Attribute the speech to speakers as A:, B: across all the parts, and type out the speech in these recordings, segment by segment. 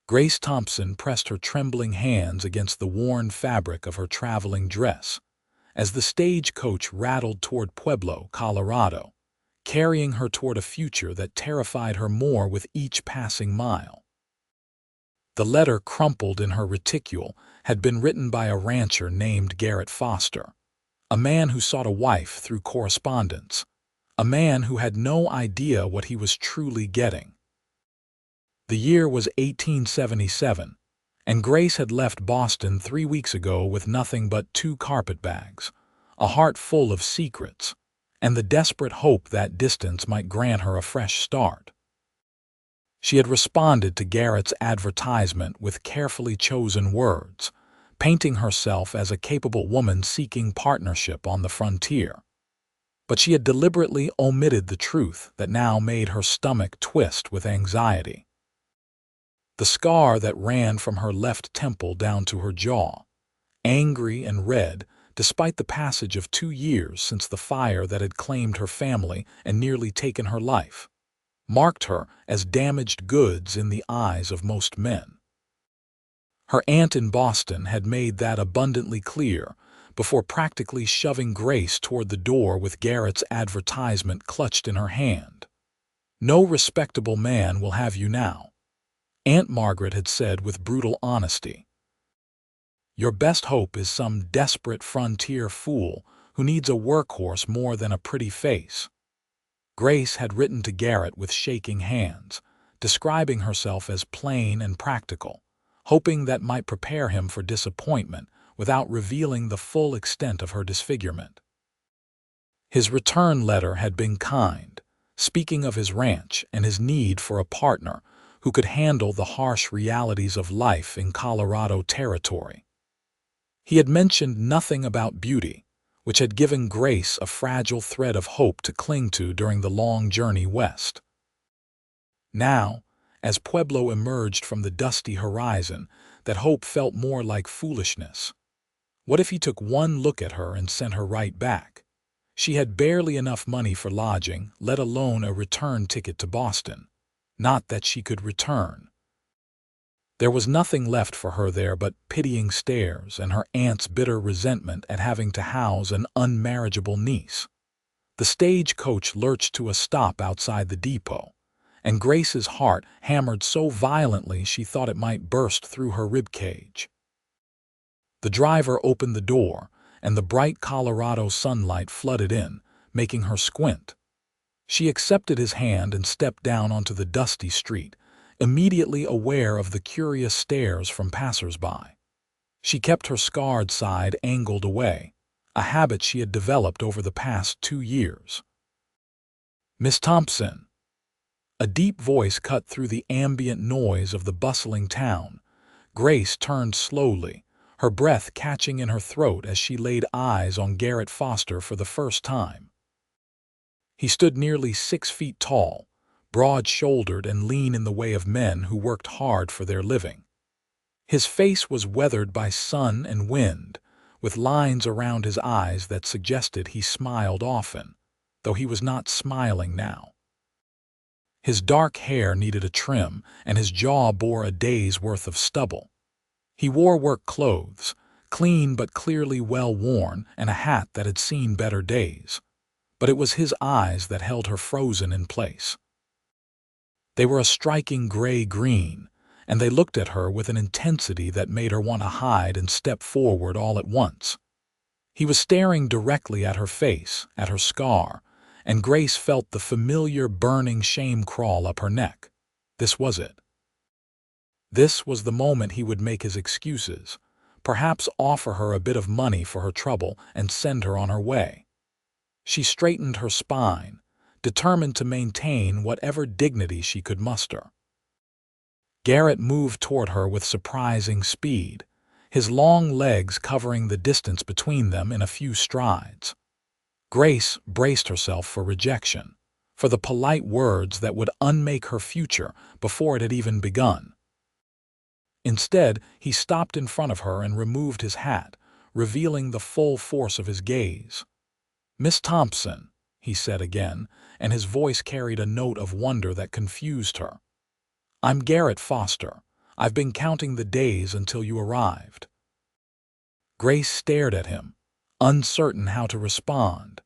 A: Grace Thompson pressed her trembling hands against the worn fabric of her traveling dress as the stagecoach rattled toward Pueblo, Colorado, carrying her toward a future that terrified her more with each passing mile. The letter crumpled in her reticule had been written by a rancher named Garrett Foster, a man who sought a wife through correspondence, a man who had no idea what he was truly getting. The year was 1877, and Grace had left Boston 3 weeks ago with nothing but 2 carpetbags, a heart full of secrets, and the desperate hope that distance might grant her a fresh start. She had responded to Garrett's advertisement with carefully chosen words, painting herself as a capable woman seeking partnership on the frontier. But she had deliberately omitted the truth that now made her stomach twist with anxiety. The scar that ran from her left temple down to her jaw, angry and red despite the passage of 2 years since the fire that had claimed her family and nearly taken her life, marked her as damaged goods in the eyes of most men. Her aunt in Boston had made that abundantly clear before practically shoving Grace toward the door with Garrett's advertisement clutched in her hand. "No respectable man will have you now," Aunt Margaret had said with brutal honesty. "Your best hope is some desperate frontier fool who needs a workhorse more than a pretty face." Grace had written to Garrett with shaking hands, describing herself as plain and practical, hoping that might prepare him for disappointment without revealing the full extent of her disfigurement. His return letter had been kind, speaking of his ranch and his need for a partner who could handle the harsh realities of life in Colorado territory. He had mentioned nothing about beauty, which had given Grace a fragile thread of hope to cling to during the long journey west. Now, as Pueblo emerged from the dusty horizon, that hope felt more like foolishness. What if he took one look at her and sent her right back? She had barely enough money for lodging, let alone a return ticket to Boston. Not that she could return. There was nothing left for her there but pitying stares and her aunt's bitter resentment at having to house an unmarriageable niece. The stagecoach lurched to a stop outside the depot, and Grace's heart hammered so violently she thought it might burst through her ribcage. The driver opened the door, and the bright Colorado sunlight flooded in, making her squint. She accepted his hand and stepped down onto the dusty street, immediately aware of the curious stares from passers-by. She kept her scarred side angled away, a habit she had developed over the past 2 years. "Miss Thompson." A deep voice cut through the ambient noise of the bustling town. Grace turned slowly, her breath catching in her throat as she laid eyes on Garrett Foster for the first time. He stood nearly 6 feet tall, broad-shouldered and lean in the way of men who worked hard for their living. His face was weathered by sun and wind, with lines around his eyes that suggested he smiled often, though he was not smiling now. His dark hair needed a trim, and his jaw bore a day's worth of stubble. He wore work clothes, clean but clearly well worn, and a hat that had seen better days. But it was his eyes that held her frozen in place. They were a striking gray-green, and they looked at her with an intensity that made her want to hide and step forward all at once. He was staring directly at her face, at her scar, and Grace felt the familiar burning shame crawl up her neck. This was it. This was the moment he would make his excuses, perhaps offer her a bit of money for her trouble and send her on her way. She straightened her spine, determined to maintain whatever dignity she could muster. Garrett moved toward her with surprising speed, his long legs covering the distance between them in a few strides. Grace braced herself for rejection, for the polite words that would unmake her future before it had even begun. Instead, he stopped in front of her and removed his hat, revealing the full force of his gaze. "Miss Thompson," he said again, and his voice carried a note of wonder that confused her. "I'm Garrett Foster. I've been counting the days until you arrived." Grace stared at him, uncertain how to respond.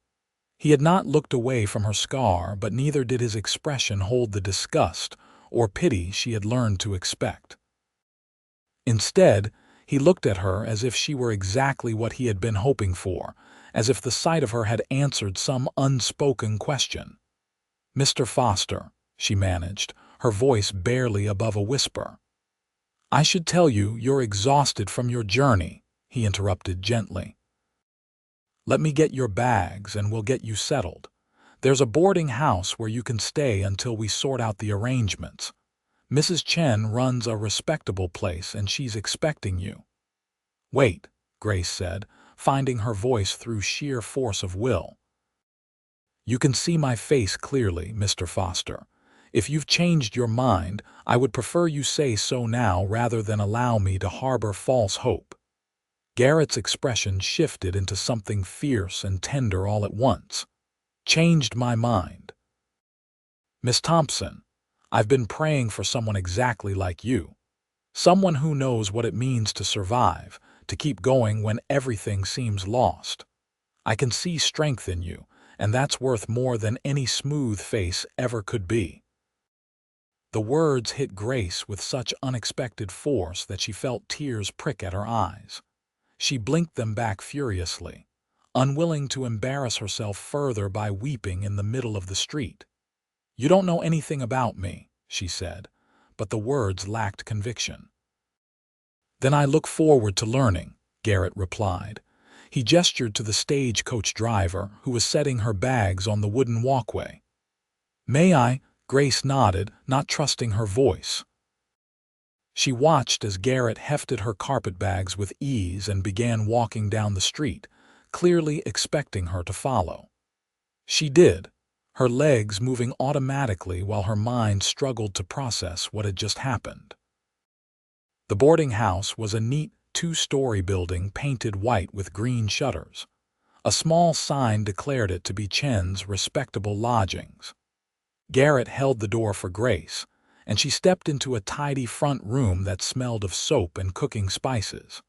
A: He had not looked away from her scar, but neither did his expression hold the disgust or pity she had learned to expect. Instead, he looked at her as if she were exactly what he had been hoping for, as if the sight of her had answered some unspoken question. "Mr. Foster," she managed, her voice barely above a whisper. "I should tell you you're exhausted from your journey," he interrupted gently. "Let me get your bags and we'll get you settled. There's a boarding house where you can stay until we sort out the arrangements. Mrs. Chen runs a respectable place and she's expecting you." "Wait," Grace said, finding her voice through sheer force of will. "You can see my face clearly, Mr. Foster. If you've changed your mind, I would prefer you say so now rather than allow me to harbor false hope." Garrett's expression shifted into something fierce and tender all at once. "Changed my mind. Miss Thompson, I've been praying for someone exactly like you. Someone who knows what it means to survive, to keep going when everything seems lost. I can see strength in you, and that's worth more than any smooth face ever could be." The words hit Grace with such unexpected force that she felt tears prick at her eyes. She blinked them back furiously, unwilling to embarrass herself further by weeping in the middle of the street. "You don't know anything about me," she said, but the words lacked conviction. "Then I look forward to learning," Garrett replied. He gestured to the stagecoach driver who was setting her bags on the wooden walkway. "May I?" Grace nodded, not trusting her voice. She watched as Garrett hefted her carpetbags with ease and began walking down the street, clearly expecting her to follow. She did, her legs moving automatically while her mind struggled to process what had just happened. The boarding house was a neat, two-story building painted white with green shutters. A small sign declared it to be Chen's respectable lodgings. Garrett held the door for Grace, and she stepped into a tidy front room that smelled of soap and cooking spices.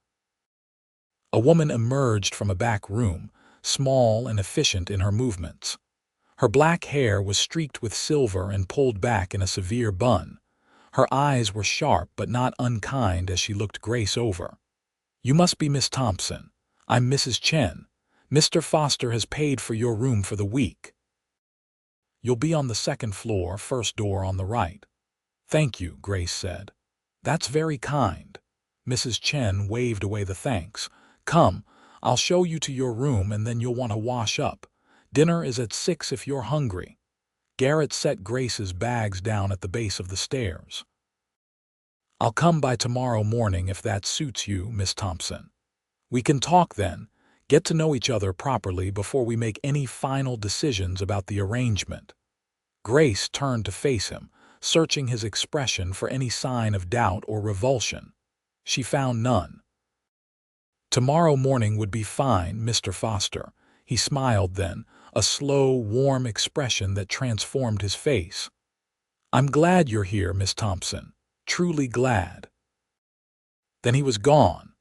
A: A woman emerged from a back room, small and efficient in her movements. Her black hair was streaked with silver and pulled back in a severe bun. Her eyes were sharp but not unkind as she looked Grace over. "You must be Miss Thompson. I'm Mrs. Chen. Mr. Foster has paid for your room for the week. You'll be on the second floor, first door on the right." "Thank you," Grace said. "That's very kind." Mrs. Chen waved away the thanks. "Come, I'll show you to your room and then you'll want to wash up. Dinner is at 6 if you're hungry." Garrett set Grace's bags down at the base of the stairs. "I'll come by tomorrow morning if that suits you, Miss Thompson. We can talk then, get to know each other properly before we make any final decisions about the arrangement." Grace turned to face him, searching his expression for any sign of doubt or revulsion. She found none. "Tomorrow morning would be fine, Mr. Foster." He smiled then, a slow, warm expression that transformed his face. "I'm glad you're here, Miss Thompson. Truly glad." Then he was gone,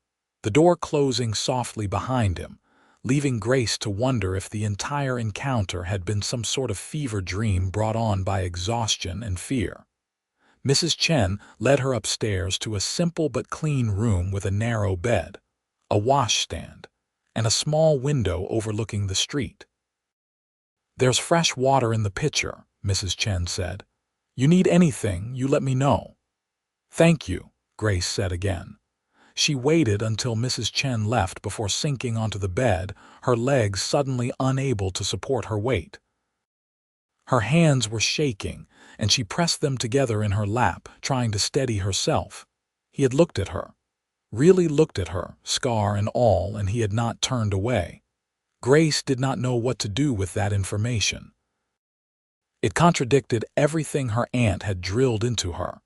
A: the door closing softly behind him, leaving Grace to wonder if the entire encounter had been some sort of fever dream brought on by exhaustion and fear. Mrs. Chen led her upstairs to a simple but clean room with a narrow bed, a washstand, and a small window overlooking the street. "There's fresh water in the pitcher," Mrs. Chen said. "You need anything, you let me know." "Thank you," Grace said again. She waited until Mrs. Chen left before sinking onto the bed, her legs suddenly unable to support her weight. Her hands were shaking, and she pressed them together in her lap, trying to steady herself. He had looked at her, really looked at her, scar and all, and he had not turned away. Grace did not know what to do with that information. It contradicted everything her aunt had drilled into her.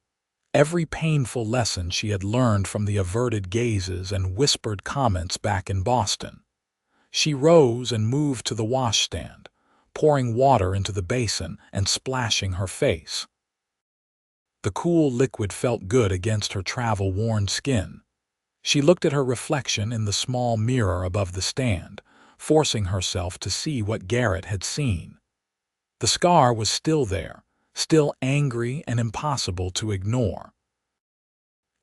A: Every painful lesson she had learned from the averted gazes and whispered comments back in Boston. She rose and moved to the washstand, pouring water into the basin and splashing her face. The cool liquid felt good against her travel-worn skin. She looked at her reflection in the small mirror above the stand, forcing herself to see what Garrett had seen. The scar was still there, still angry and impossible to ignore.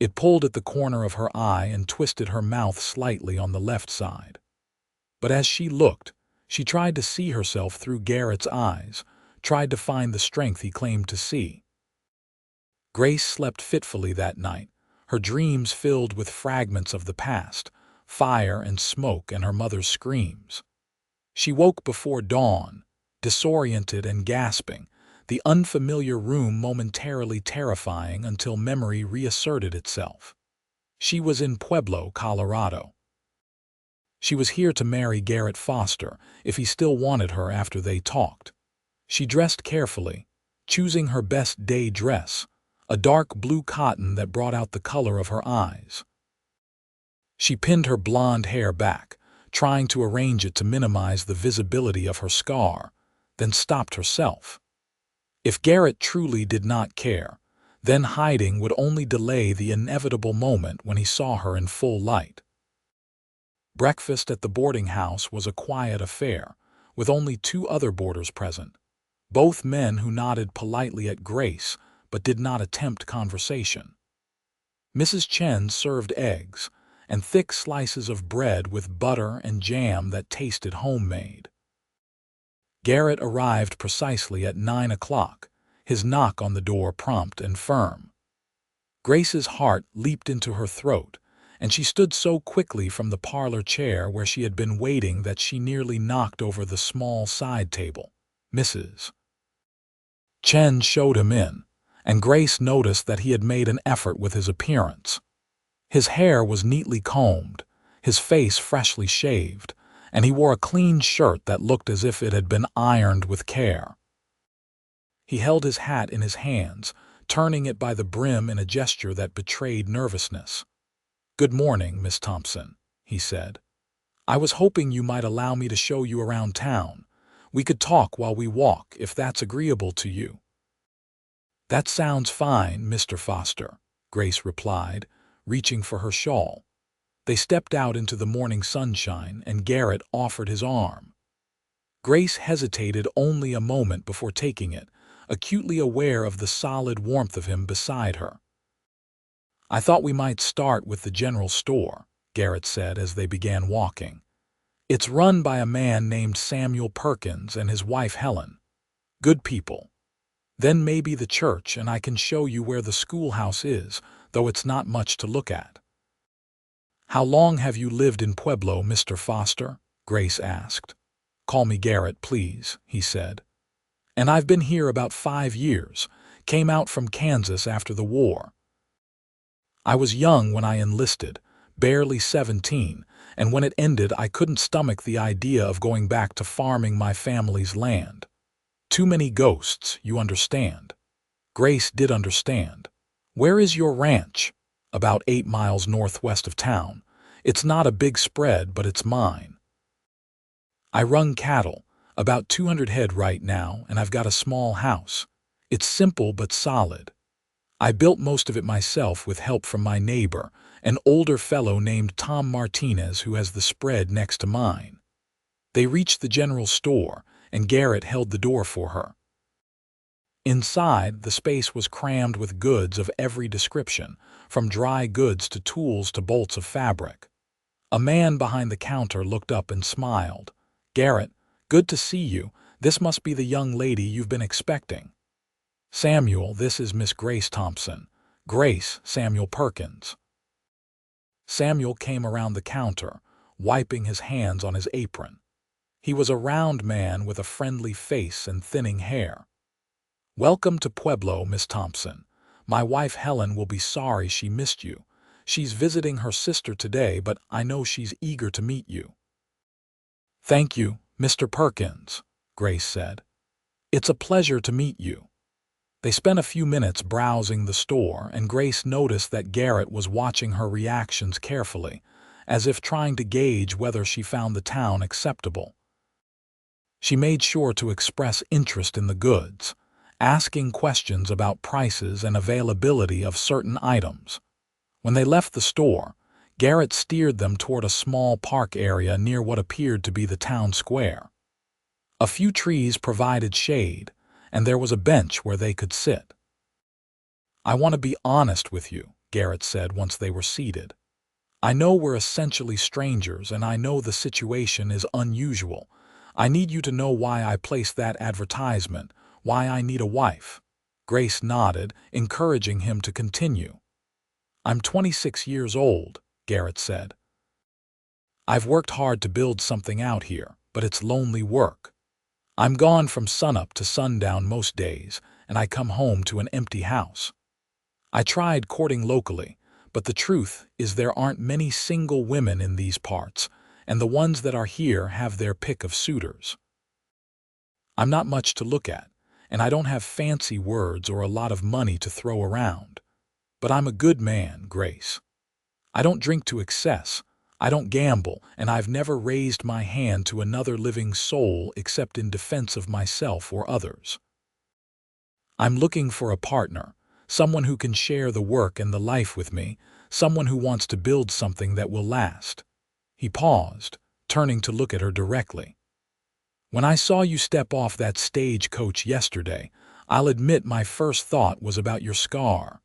A: It pulled at the corner of her eye and twisted her mouth slightly on the left side. But as she looked, she tried to see herself through Garrett's eyes, tried to find the strength he claimed to see. Grace slept fitfully that night, her dreams filled with fragments of the past, fire and smoke and her mother's screams. She woke before dawn, disoriented and gasping, the unfamiliar room momentarily terrifying until memory reasserted itself. She was in Pueblo, Colorado. She was here to marry Garrett Foster if he still wanted her after they talked. She dressed carefully, choosing her best day dress, a dark blue cotton that brought out the color of her eyes. She pinned her blonde hair back, trying to arrange it to minimize the visibility of her scar, then stopped herself. If Garrett truly did not care, then hiding would only delay the inevitable moment when he saw her in full light. Breakfast at the boarding house was a quiet affair, with only 2 other boarders present, both men who nodded politely at Grace but did not attempt conversation. Mrs. Chen served eggs and thick slices of bread with butter and jam that tasted homemade. Garrett arrived precisely at 9 o'clock, his knock on the door prompt and firm. Grace's heart leaped into her throat, and she stood so quickly from the parlor chair where she had been waiting that she nearly knocked over the small side table. Mrs. Chen showed him in, and Grace noticed that he had made an effort with his appearance. His hair was neatly combed, his face freshly shaved, and he wore a clean shirt that looked as if it had been ironed with care. He held his hat in his hands, turning it by the brim in a gesture that betrayed nervousness. "Good morning, Miss Thompson," he said. "I was hoping you might allow me to show you around town. We could talk while we walk, if that's agreeable to you." "That sounds fine, Mr. Foster," Grace replied, reaching for her shawl. They stepped out into the morning sunshine, and Garrett offered his arm. Grace hesitated only a moment before taking it, acutely aware of the solid warmth of him beside her. "I thought we might start with the general store," Garrett said as they began walking. "It's run by a man named Samuel Perkins and his wife Helen. Good people. Then maybe the church, and I can show you where the schoolhouse is, though it's not much to look at." "How long have you lived in Pueblo, Mr. Foster?" Grace asked. "Call me Garrett, please," he said. "And I've been here about 5 years, came out from Kansas after the war. I was young when I enlisted, barely 17, and when it ended I couldn't stomach the idea of going back to farming my family's land. Too many ghosts, you understand." Grace did understand. "Where is your ranch?" "About 8 miles northwest of town. It's not a big spread, but it's mine. I run cattle, about 200 head right now, and I've got a small house. It's simple but solid. I built most of it myself with help from my neighbor, an older fellow named Tom Martinez who has the spread next to mine." They reached the general store, and Garrett held the door for her. Inside, the space was crammed with goods of every description, from dry goods to tools to bolts of fabric. A man behind the counter looked up and smiled. "Garrett, good to see you. This must be the young lady you've been expecting." "Samuel, this is Miss Grace Thompson. Grace, Samuel Perkins." Samuel came around the counter, wiping his hands on his apron. He was a round man with a friendly face and thinning hair. "Welcome to Pueblo, Miss Thompson. My wife Helen will be sorry she missed you. She's visiting her sister today, but I know she's eager to meet you." "Thank you, Mr. Perkins," Grace said. "It's a pleasure to meet you." They spent a few minutes browsing the store, and Grace noticed that Garrett was watching her reactions carefully, as if trying to gauge whether she found the town acceptable. She made sure to express interest in the goods, asking questions about prices and availability of certain items. When they left the store, Garrett steered them toward a small park area near what appeared to be the town square. A few trees provided shade, and there was a bench where they could sit. "I want to be honest with you," Garrett said once they were seated. "I know we're essentially strangers, and I know the situation is unusual. I need you to know why I placed that advertisement, why I need a wife." Grace nodded, encouraging him to continue. "I'm 26 years old," Garrett said. "I've worked hard to build something out here, but it's lonely work. I'm gone from sunup to sundown most days, and I come home to an empty house. I tried courting locally, but the truth is there aren't many single women in these parts, and the ones that are here have their pick of suitors. I'm not much to look at, and I don't have fancy words or a lot of money to throw around. But I'm a good man, Grace. I don't drink to excess, I don't gamble, and I've never raised my hand to another living soul except in defense of myself or others. I'm looking for a partner, someone who can share the work and the life with me, someone who wants to build something that will last." He paused, turning to look at her directly. "When I saw you step off that stagecoach yesterday, I'll admit my first thought was about your scar.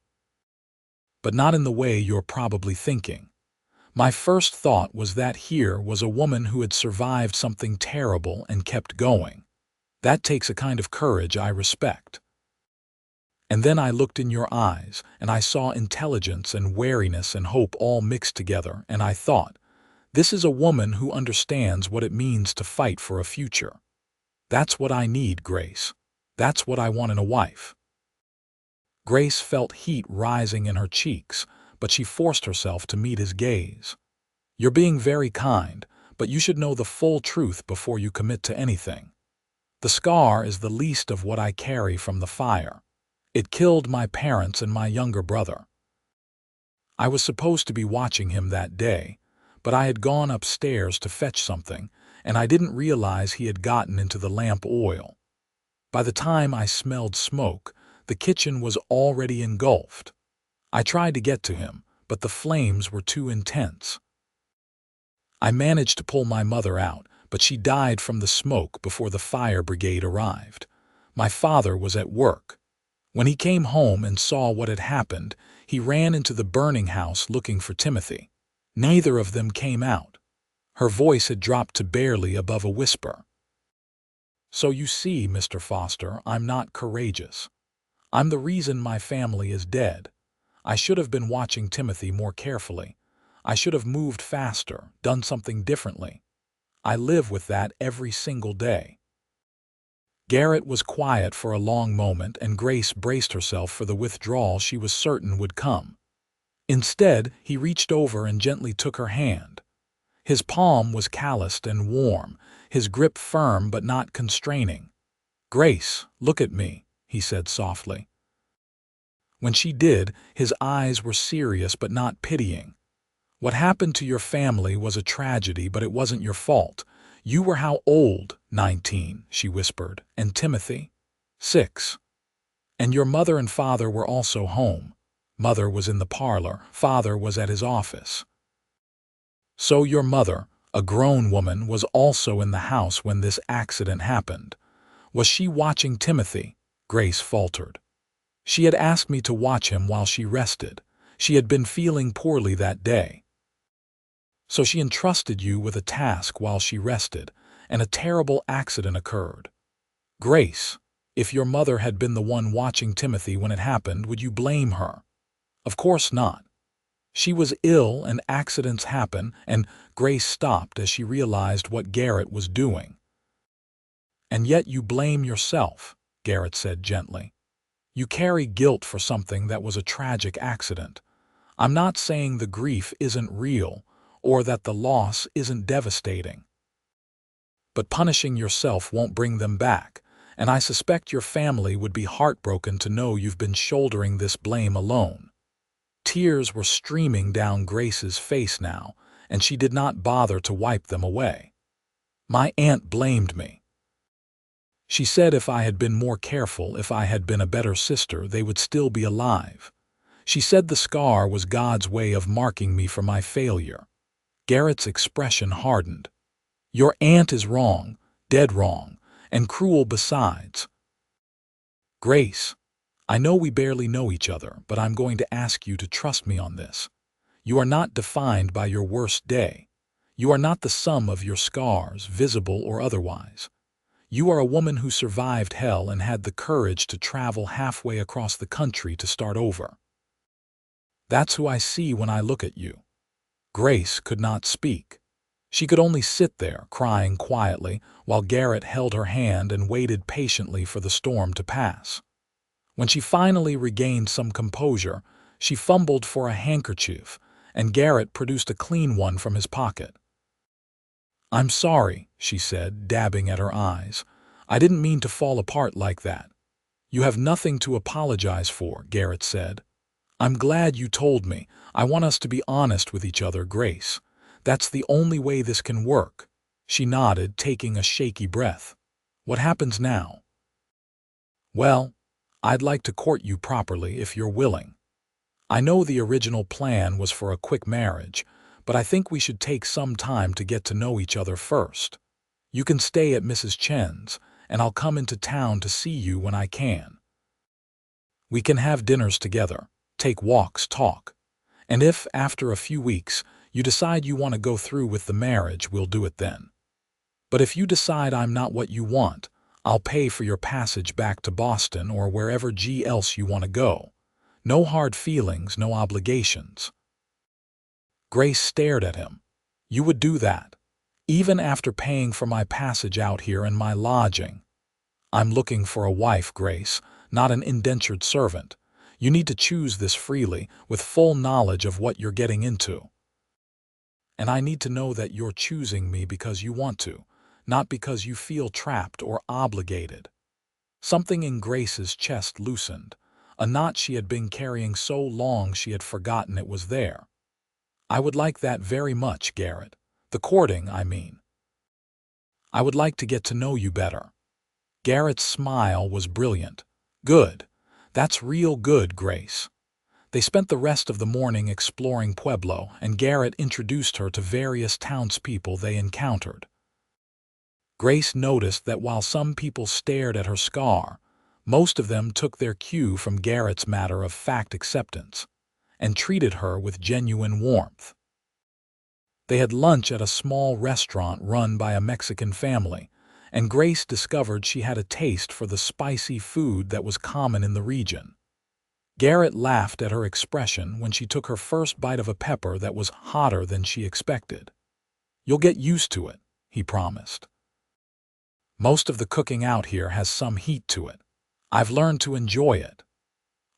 A: But not in the way you're probably thinking. My first thought was that here was a woman who had survived something terrible and kept going. That takes a kind of courage I respect. And then I looked in your eyes, and I saw intelligence and wariness and hope all mixed together, and I thought, this is a woman who understands what it means to fight for a future. That's what I need, Grace. That's what I want in a wife." Grace felt heat rising in her cheeks, but she forced herself to meet his gaze. "You're being very kind, but you should know the full truth before you commit to anything. The scar is the least of what I carry from the fire. It killed my parents and my younger brother. I was supposed to be watching him that day, but I had gone upstairs to fetch something, and I didn't realize he had gotten into the lamp oil. By the time I smelled smoke, the kitchen was already engulfed. I tried to get to him, but the flames were too intense. I managed to pull my mother out, but she died from the smoke before the fire brigade arrived. My father was at work. When he came home and saw what had happened, he ran into the burning house looking for Timothy. Neither of them came out." Her voice had dropped to barely above a whisper. "So you see, Mr. Foster, I'm not courageous. I'm the reason my family is dead. I should have been watching Timothy more carefully. I should have moved faster, done something differently. I live with that every single day." Garrett was quiet for a long moment, and Grace braced herself for the withdrawal she was certain would come. Instead, he reached over and gently took her hand. His palm was calloused and warm, his grip firm but not constraining. "Grace, look at me," he said softly. When she did, his eyes were serious but not pitying. "What happened to your family was a tragedy, but it wasn't your fault. You were how old?" 19, she whispered. "And Timothy?" 6. "And your mother and father were also home. Mother was in the parlor, father was at his office. So your mother, a grown woman, was also in the house when this accident happened. Was she watching Timothy?" Grace faltered. "She had asked me to watch him while she rested. She had been feeling poorly that day. So she entrusted you with a task while she rested, and a terrible accident occurred. Grace, if your mother had been the one watching Timothy when it happened, would you blame her? Of course not. She was ill and accidents happen," and Grace stopped as she realized what Garrett was doing. "And yet you blame yourself," Garrett said gently. "You carry guilt for something that was a tragic accident. I'm not saying the grief isn't real, or that the loss isn't devastating. But punishing yourself won't bring them back, and I suspect your family would be heartbroken to know you've been shouldering this blame alone." Tears were streaming down Grace's face now, and she did not bother to wipe them away. "My aunt blamed me." She said if I had been more careful, if I had been a better sister, they would still be alive. She said the scar was God's way of marking me for my failure. Garrett's expression hardened. Your aunt is wrong, dead wrong, and cruel besides. Grace, I know we barely know each other, but I'm going to ask you to trust me on this. You are not defined by your worst day. You are not the sum of your scars, visible or otherwise. You are a woman who survived hell and had the courage to travel halfway across the country to start over. That's who I see when I look at you. Grace could not speak. She could only sit there, crying quietly, while Garrett held her hand and waited patiently for the storm to pass. When she finally regained some composure, she fumbled for a handkerchief, and Garrett produced a clean one from his pocket. I'm sorry, she said, dabbing at her eyes. I didn't mean to fall apart like that. You have nothing to apologize for, Garrett said. I'm glad you told me. I want us to be honest with each other, Grace. That's the only way this can work. She nodded, taking a shaky breath. What happens now? Well, I'd like to court you properly if you're willing. I know the original plan was for a quick marriage, but I think we should take some time to get to know each other first. You can stay at Mrs. Chen's, and I'll come into town to see you when I can. We can have dinners together, take walks, talk. And if, after a few weeks, you decide you want to go through with the marriage, we'll do it then. But if you decide I'm not what you want, I'll pay for your passage back to Boston or wherever else you want to go. No hard feelings, no obligations. Grace stared at him. You would do that, even after paying for my passage out here and my lodging. I'm looking for a wife, Grace, not an indentured servant. You need to choose this freely, with full knowledge of what you're getting into. And I need to know that you're choosing me because you want to, not because you feel trapped or obligated. Something in Grace's chest loosened, a knot she had been carrying so long she had forgotten it was there. I would like that very much, Garrett. The courting, I mean. I would like to get to know you better. Garrett's smile was brilliant. Good. That's real good, Grace. They spent the rest of the morning exploring Pueblo, and Garrett introduced her to various townspeople they encountered. Grace noticed that while some people stared at her scar, most of them took their cue from Garrett's matter-of-fact acceptance and treated her with genuine warmth. They had lunch at a small restaurant run by a Mexican family, and Grace discovered she had a taste for the spicy food that was common in the region. Garrett laughed at her expression when she took her first bite of a pepper that was hotter than she expected. You'll get used to it, he promised. Most of the cooking out here has some heat to it. I've learned to enjoy it.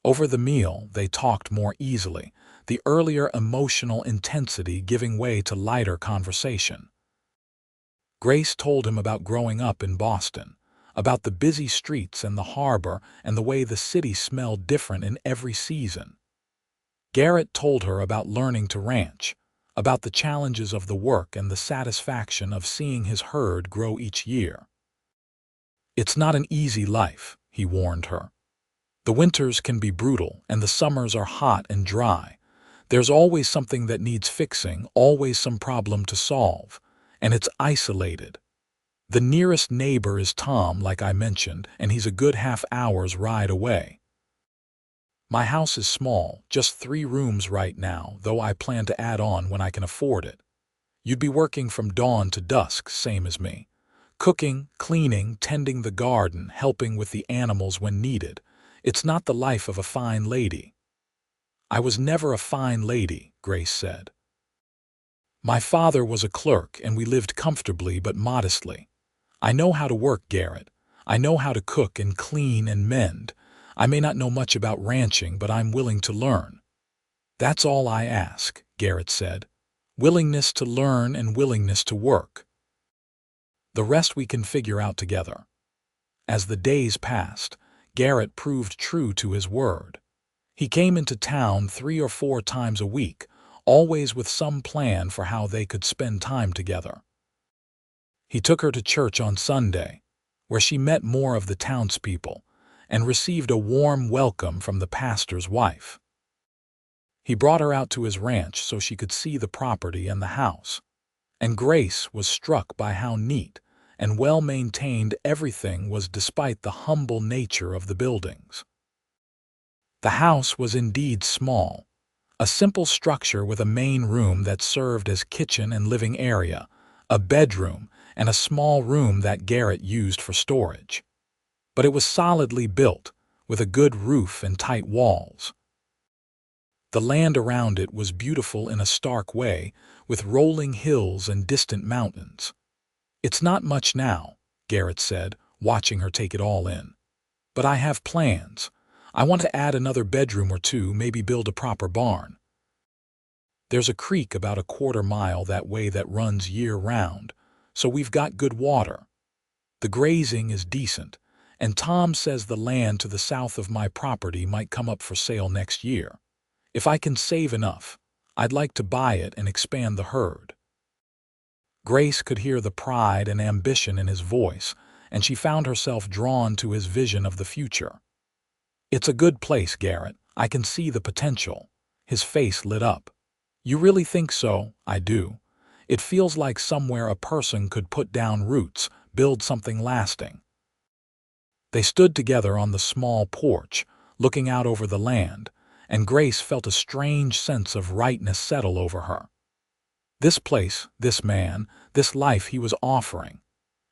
A: Over the meal, they talked more easily, the earlier emotional intensity giving way to lighter conversation. Grace told him about growing up in Boston, about the busy streets and the harbor and the way the city smelled different in every season. Garrett told her about learning to ranch, about the challenges of the work and the satisfaction of seeing his herd grow each year. It's not an easy life, he warned her. The winters can be brutal and the summers are hot and dry. There's always something that needs fixing, always some problem to solve, and it's isolated. The nearest neighbor is Tom, like I mentioned, and he's a good half-hour's ride away. My house is small, just 3 rooms right now, though I plan to add on when I can afford it. You'd be working from dawn to dusk, same as me. Cooking, cleaning, tending the garden, helping with the animals when needed. It's not the life of a fine lady. I was never a fine lady, Grace said. My father was a clerk and we lived comfortably but modestly. I know how to work, Garrett. I know how to cook and clean and mend. I may not know much about ranching, but I'm willing to learn. That's all I ask, Garrett said. Willingness to learn and willingness to work. The rest we can figure out together. As the days passed, Garrett proved true to his word. He came into town 3 or 4 times a week, always with some plan for how they could spend time together. He took her to church on Sunday. where she met more of the townspeople and received a warm welcome from the pastor's wife. He brought her out to his ranch so she could see the property and the house, and Grace was struck by how neat and well-maintained everything was despite the humble nature of the buildings. The house was indeed small, a simple structure with a main room that served as kitchen and living area, a bedroom, and a small room that Garrett used for storage. But it was solidly built, with a good roof and tight walls. The land around it was beautiful in a stark way, with rolling hills and distant mountains. "It's not much now," Garrett said, watching her take it all in. "But I have plans. I want to add another bedroom or two, maybe build a proper barn. There's a creek about a quarter-mile that way that runs year-round, so we've got good water. The grazing is decent, and Tom says the land to the south of my property might come up for sale next year. If I can save enough, I'd like to buy it and expand the herd." Grace could hear the pride and ambition in his voice, and she found herself drawn to his vision of the future. "It's a good place, Garrett. I can see the potential." His face lit up. "You really think so?" "I do. It feels like somewhere a person could put down roots, build something lasting." They stood together on the small porch, looking out over the land, and Grace felt a strange sense of rightness settle over her. This place, this man, this life he was offering.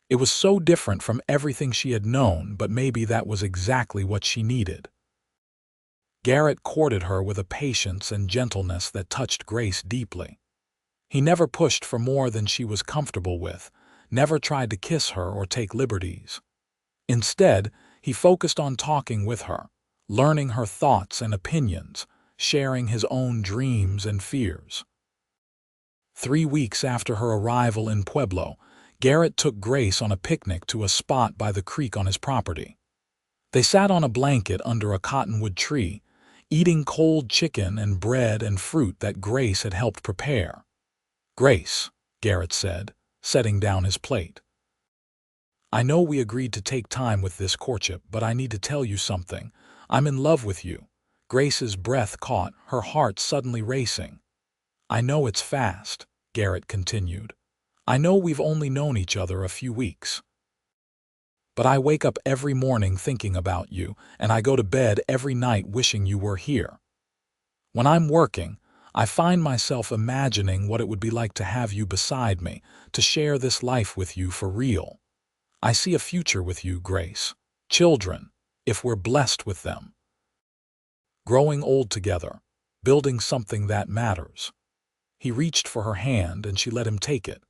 A: It was so different from everything she had known, but maybe that was exactly what she needed. Garrett courted her with a patience and gentleness that touched Grace deeply. He never pushed for more than she was comfortable with, never tried to kiss her or take liberties. Instead, he focused on talking with her, learning her thoughts and opinions, sharing his own dreams and fears. 3 weeks after her arrival in Pueblo, Garrett took Grace on a picnic to a spot by the creek on his property. They sat on a blanket under a cottonwood tree, eating cold chicken and bread and fruit that Grace had helped prepare. "Grace," Garrett said, setting down his plate. "I know we agreed to take time with this courtship, but I need to tell you something. I'm in love with you." Grace's breath caught, her heart suddenly racing. "I know it's fast," Garrett continued. "I know we've only known each other a few weeks. But I wake up every morning thinking about you, and I go to bed every night wishing you were here. When I'm working, I find myself imagining what it would be like to have you beside me, to share this life with you for real. I see a future with you, Grace. Children, if we're blessed with them. Growing old together, building something that matters." He reached for her hand and she let him take it.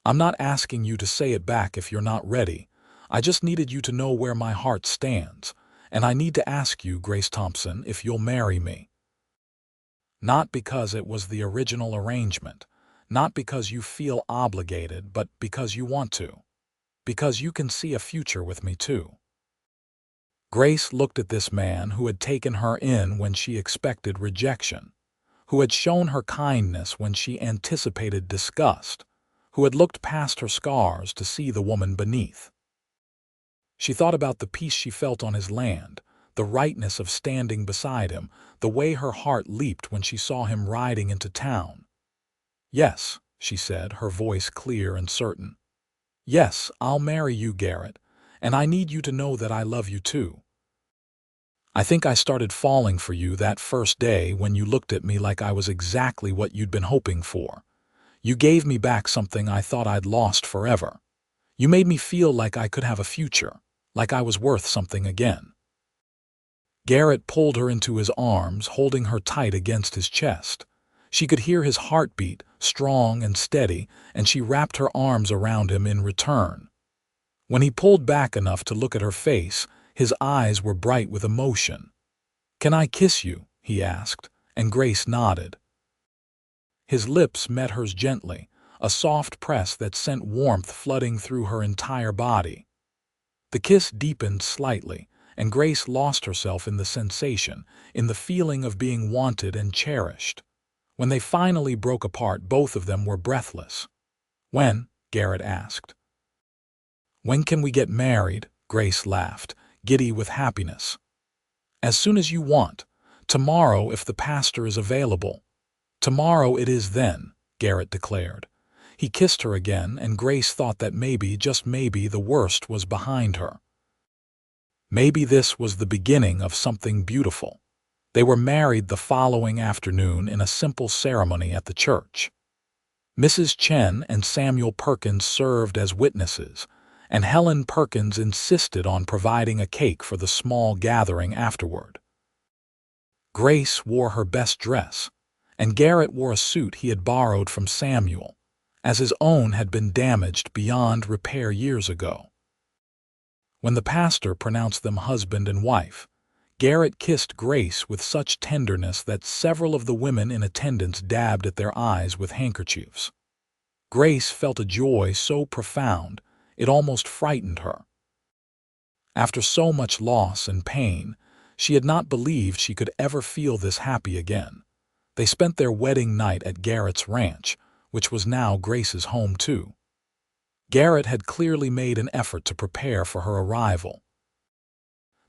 A: "I'm not asking you to say it back if you're not ready. I just needed you to know where my heart stands, and I need to ask you, Grace Thompson, if you'll marry me. Not because it was the original arrangement, not because you feel obligated, but because you want to. Because you can see a future with me too." Grace looked at this man who had taken her in when she expected rejection, who had shown her kindness when she anticipated disgust, who had looked past her scars to see the woman beneath. She thought about the peace she felt on his land, the rightness of standing beside him, the way her heart leaped when she saw him riding into town. "Yes," she said, her voice clear and certain. "Yes, I'll marry you, Garrett, and I need you to know that I love you too. I think I started falling for you that first day when you looked at me like I was exactly what you'd been hoping for. You gave me back something I thought I'd lost forever. You made me feel like I could have a future, like I was worth something again." Garrett pulled her into his arms, holding her tight against his chest. She could hear his heartbeat, strong and steady, and she wrapped her arms around him in return. When he pulled back enough to look at her face, his eyes were bright with emotion. "Can I kiss you?" he asked, and Grace nodded. His lips met hers gently, a soft press that sent warmth flooding through her entire body. The kiss deepened slightly, and Grace lost herself in the sensation, in the feeling of being wanted and cherished. When they finally broke apart, both of them were breathless. "When?" Garrett asked. "When can we get married?" Grace laughed, giddy with happiness. "As soon as you want. Tomorrow if the pastor is available." "Tomorrow it is then," Garrett declared. He kissed her again, and Grace thought that maybe, just maybe, the worst was behind her. Maybe this was the beginning of something beautiful. They were married the following afternoon in a simple ceremony at the church. Mrs. Chen and Samuel Perkins served as witnesses, and Helen Perkins insisted on providing a cake for the small gathering afterward. Grace wore her best dress, and Garrett wore a suit he had borrowed from Samuel, as his own had been damaged beyond repair years ago. When the pastor pronounced them husband and wife, Garrett kissed Grace with such tenderness that several of the women in attendance dabbed at their eyes with handkerchiefs. Grace felt a joy so profound it almost frightened her. After so much loss and pain, she had not believed she could ever feel this happy again. They spent their wedding night at Garrett's ranch, which was now Grace's home too. Garrett had clearly made an effort to prepare for her arrival.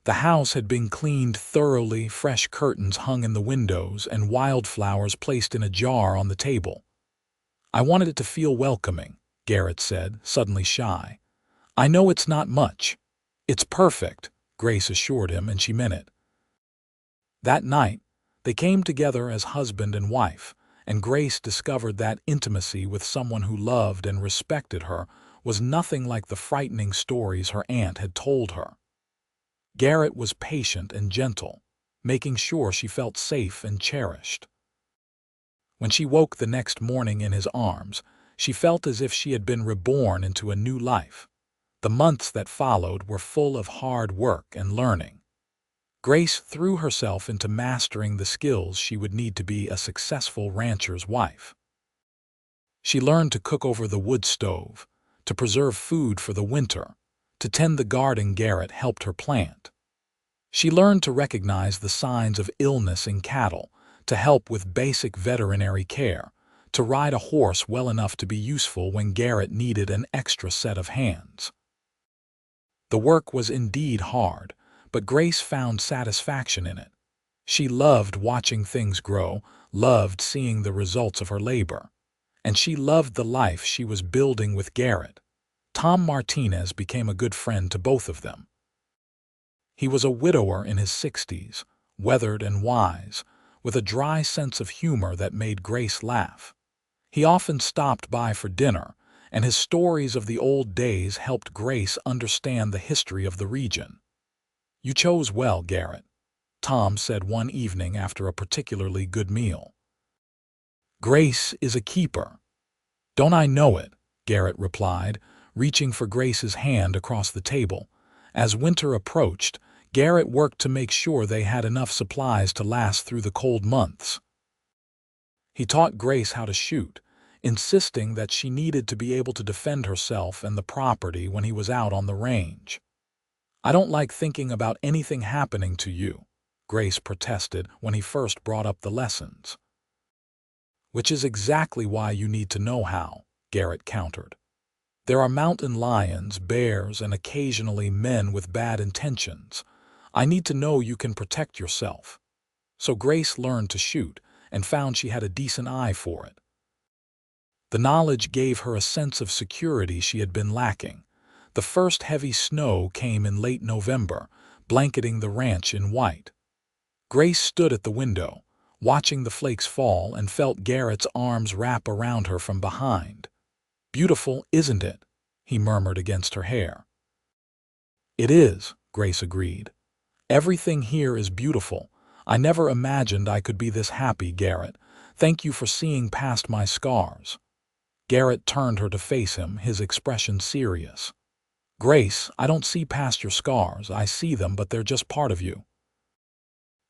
A: The house had been cleaned thoroughly, fresh curtains hung in the windows, and wildflowers placed in a jar on the table. "I wanted it to feel welcoming," Garrett said, suddenly shy. "I know it's not much." "It's perfect," Grace assured him, and she meant it. That night, they came together as husband and wife, and Grace discovered that intimacy with someone who loved and respected her was nothing like the frightening stories her aunt had told her. Garrett was patient and gentle, making sure she felt safe and cherished. When she woke the next morning in his arms, she felt as if she had been reborn into a new life. The months that followed were full of hard work and learning. Grace threw herself into mastering the skills she would need to be a successful rancher's wife. She learned to cook over the wood stove, to preserve food for the winter, to tend the garden Garrett helped her plant. She learned to recognize the signs of illness in cattle, to help with basic veterinary care, to ride a horse well enough to be useful when Garrett needed an extra set of hands. The work was indeed hard, but Grace found satisfaction in it. She loved watching things grow, loved seeing the results of her labor, and she loved the life she was building with Garrett. Tom Martinez became a good friend to both of them. He was a widower in his 60s, weathered and wise, with a dry sense of humor that made Grace laugh. He often stopped by for dinner, and his stories of the old days helped Grace understand the history of the region. "You chose well, Garrett," Tom said one evening after a particularly good meal. "Grace is a keeper." "Don't I know it?" Garrett replied, reaching for Grace's hand across the table. As winter approached, Garrett worked to make sure they had enough supplies to last through the cold months. He taught Grace how to shoot, insisting that she needed to be able to defend herself and the property when he was out on the range. "I don't like thinking about anything happening to you," Grace protested when he first brought up the lessons. "Which is exactly why you need to know how," Garrett countered. "There are mountain lions, bears, and occasionally men with bad intentions. I need to know you can protect yourself." So Grace learned to shoot and found she had a decent eye for it. The knowledge gave her a sense of security she had been lacking. The first heavy snow came in late November, blanketing the ranch in white. Grace stood at the window, watching the flakes fall, and felt Garrett's arms wrap around her from behind. "Beautiful, isn't it?" he murmured against her hair. "It is," Grace agreed. "Everything here is beautiful. I never imagined I could be this happy, Garrett. Thank you for seeing past my scars." Garrett turned her to face him, his expression serious. "Grace, I don't see past your scars. I see them, but they're just part of you.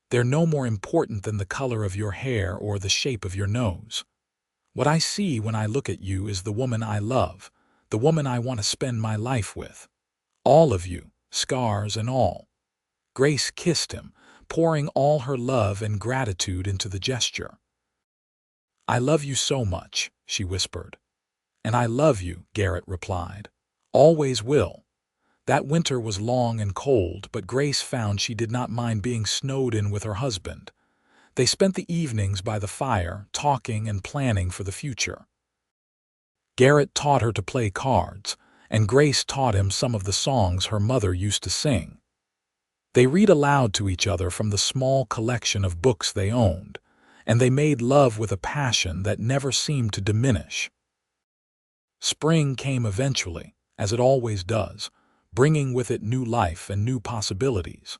A: They're no more important than the color of your hair or the shape of your nose. What I see when I look at you is the woman I love, the woman I want to spend my life with. All of you, scars and all." Grace kissed him, pouring all her love and gratitude into the gesture. "I love you so much," she whispered. "And I love you," Garrett replied. "Always will." That winter was long and cold, but Grace found she did not mind being snowed in with her husband. They spent the evenings by the fire, talking and planning for the future. Garrett taught her to play cards, and Grace taught him some of the songs her mother used to sing. They read aloud to each other from the small collection of books they owned, and they made love with a passion that never seemed to diminish. Spring came eventually, as it always does, bringing with it new life and new possibilities.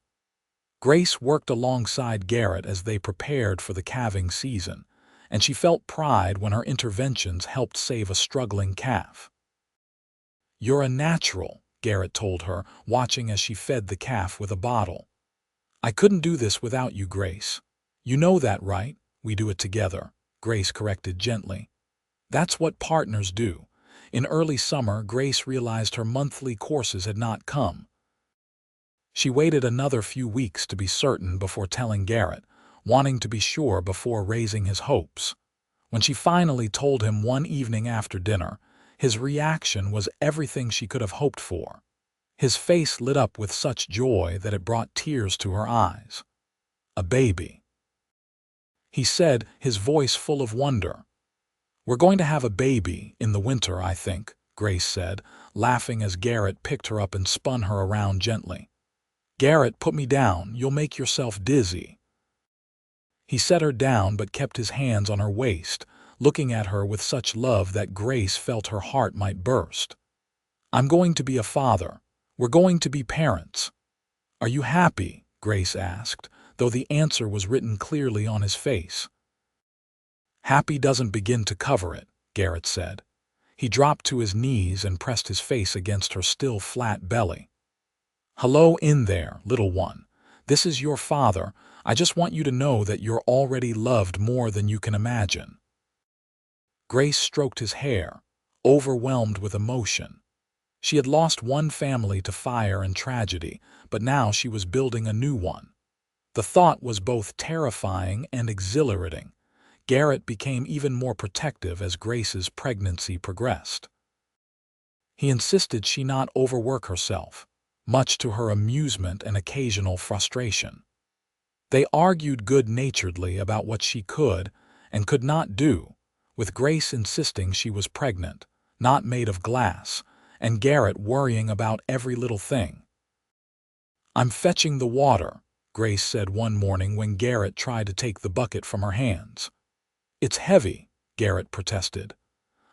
A: Grace worked alongside Garrett as they prepared for the calving season, and she felt pride when her interventions helped save a struggling calf. "You're a natural," Garrett told her, watching as she fed the calf with a bottle. "I couldn't do this without you, Grace." "You know that, right? We do it together," Grace corrected gently. "That's what partners do." In early summer, Grace realized her monthly courses had not come. She waited another few weeks to be certain before telling Garrett, wanting to be sure before raising his hopes. When she finally told him one evening after dinner, his reaction was everything she could have hoped for. His face lit up with such joy that it brought tears to her eyes. "A baby," he said, his voice full of wonder. "We're going to have a baby in the winter, I think," Grace said, laughing as Garrett picked her up and spun her around gently. "Garrett, put me down. You'll make yourself dizzy." He set her down but kept his hands on her waist, looking at her with such love that Grace felt her heart might burst. "I'm going to be a father. We're going to be parents." "Are you happy?" Grace asked, though the answer was written clearly on his face. "Happy doesn't begin to cover it," Garrett said. He dropped to his knees and pressed his face against her still flat belly. "Hello in there, little one. This is your father. I just want you to know that you're already loved more than you can imagine." Grace stroked his hair, overwhelmed with emotion. She had lost one family to fire and tragedy, but now she was building a new one. The thought was both terrifying and exhilarating. Garrett became even more protective as Grace's pregnancy progressed. He insisted she not overwork herself, much to her amusement and occasional frustration. They argued good-naturedly about what she could and could not do, with Grace insisting she was pregnant, not made of glass, and Garrett worrying about every little thing. "I'm fetching the water," Grace said one morning when Garrett tried to take the bucket from her hands. "It's heavy," Garrett protested.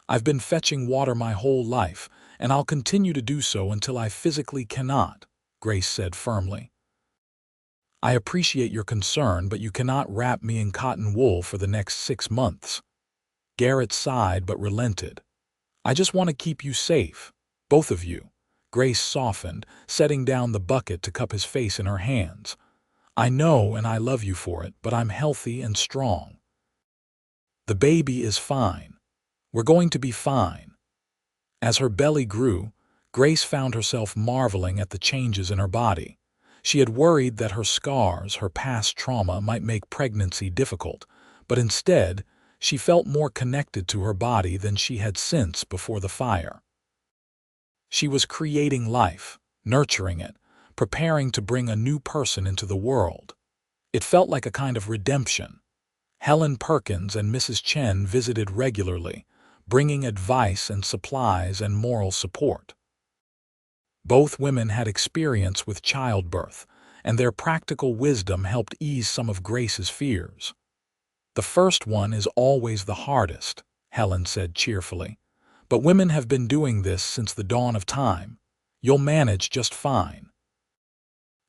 A: "I've been fetching water my whole life, and I'll continue to do so until I physically cannot," Grace said firmly. "I appreciate your concern, but you cannot wrap me in cotton wool for the next 6 months." Garrett sighed but relented. "I just want to keep you safe, both of you." Grace softened, setting down the bucket to cup his face in her hands. "I know and I love you for it, but I'm healthy and strong. The baby is fine. We're going to be fine." As her belly grew, Grace found herself marveling at the changes in her body. She had worried that her scars, her past trauma, might make pregnancy difficult, but instead, she felt more connected to her body than she had since before the fire. She was creating life, nurturing it, preparing to bring a new person into the world. It felt like a kind of redemption. Helen Perkins and Mrs. Chen visited regularly, bringing advice and supplies and moral support. Both women had experience with childbirth, and their practical wisdom helped ease some of Grace's fears. "The first one is always the hardest," Helen said cheerfully. "But women have been doing this since the dawn of time. You'll manage just fine."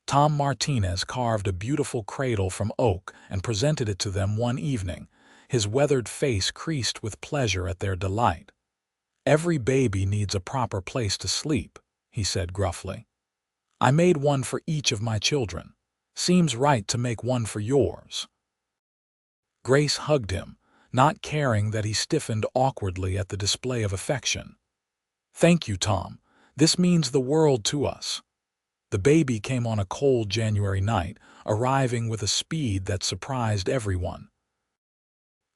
A: Tom Martinez carved a beautiful cradle from oak and presented it to them one evening, his weathered face creased with pleasure at their delight. "Every baby needs a proper place to sleep," he said gruffly. "I made one for each of my children. Seems right to make one for yours." Grace hugged him, not caring that he stiffened awkwardly at the display of affection. "Thank you, Tom. This means the world to us." The baby came on a cold January night, arriving with a speed that surprised everyone.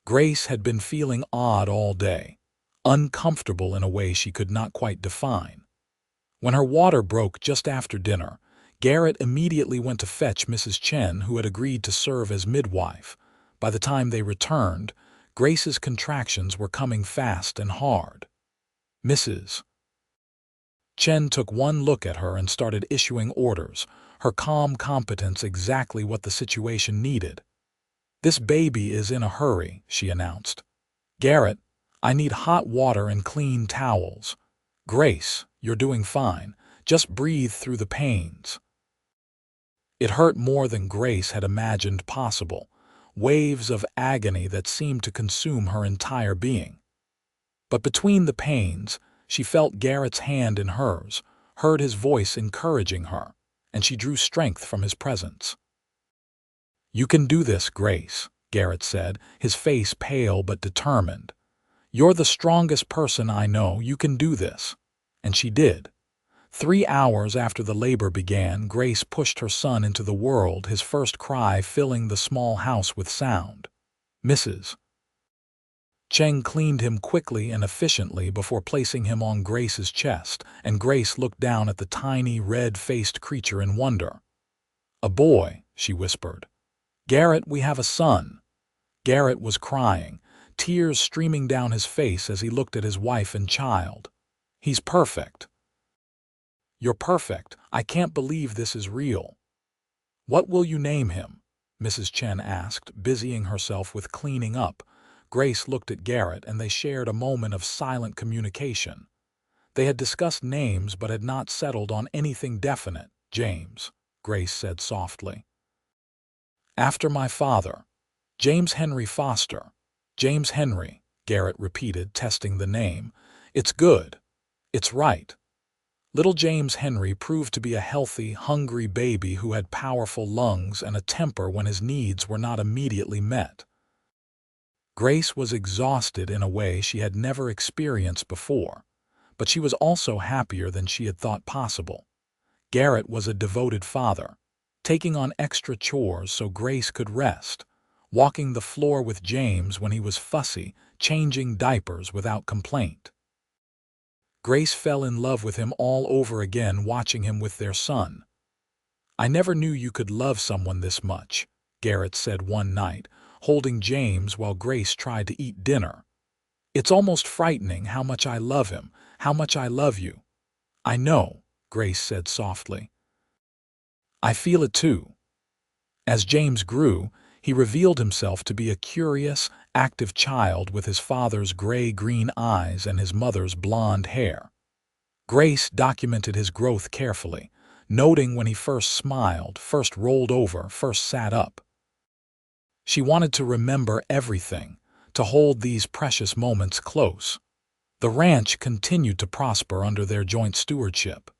A: Grace had been feeling odd all day, uncomfortable in a way she could not quite define. When her water broke just after dinner, Garrett immediately went to fetch Mrs. Chen, who had agreed to serve as midwife. By the time they returned, Grace's contractions were coming fast and hard. Mrs. Chen took one look at her and started issuing orders, her calm competence exactly what the situation needed. "This baby is in a hurry," she announced. "Garrett, I need hot water and clean towels. Grace, you're doing fine. Just breathe through the pains." It hurt more than Grace had imagined possible, waves of agony that seemed to consume her entire being. But between the pains, she felt Garrett's hand in hers, heard his voice encouraging her, and she drew strength from his presence. "You can do this, Grace," Garrett said, his face pale but determined. "You're the strongest person I know. You can do this." And she did. 3 hours after the labor began, Grace pushed her son into the world, his first cry filling the small house with sound. Mrs. Cheng cleaned him quickly and efficiently before placing him on Grace's chest, and Grace looked down at the tiny, red-faced creature in wonder. "A boy," she whispered. "Garrett, we have a son." Garrett was crying, tears streaming down his face as he looked at his wife and child. "He's perfect." "You're perfect. I can't believe this is real." "What will you name him?" Mrs. Chen asked, busying herself with cleaning up. Grace looked at Garrett, and they shared a moment of silent communication. They had discussed names but had not settled on anything definite. "James," Grace said softly. "After my father. James Henry Foster." "James Henry," Garrett repeated, testing the name. "It's good. It's right." Little James Henry proved to be a healthy, hungry baby who had powerful lungs and a temper when his needs were not immediately met. Grace was exhausted in a way she had never experienced before, but she was also happier than she had thought possible. Garrett was a devoted father, taking on extra chores so Grace could rest, walking the floor with James when he was fussy, changing diapers without complaint. Grace fell in love with him all over again, watching him with their son. "I never knew you could love someone this much," Garrett said one night, holding James while Grace tried to eat dinner. "It's almost frightening how much I love him, how much I love you." "I know," Grace said softly. "I feel it too." As James grew, he revealed himself to be a curious, active child with his father's gray-green eyes and his mother's blonde hair. Grace documented his growth carefully, noting when he first smiled, first rolled over, first sat up. She wanted to remember everything, to hold these precious moments close. The ranch continued to prosper under their joint stewardship.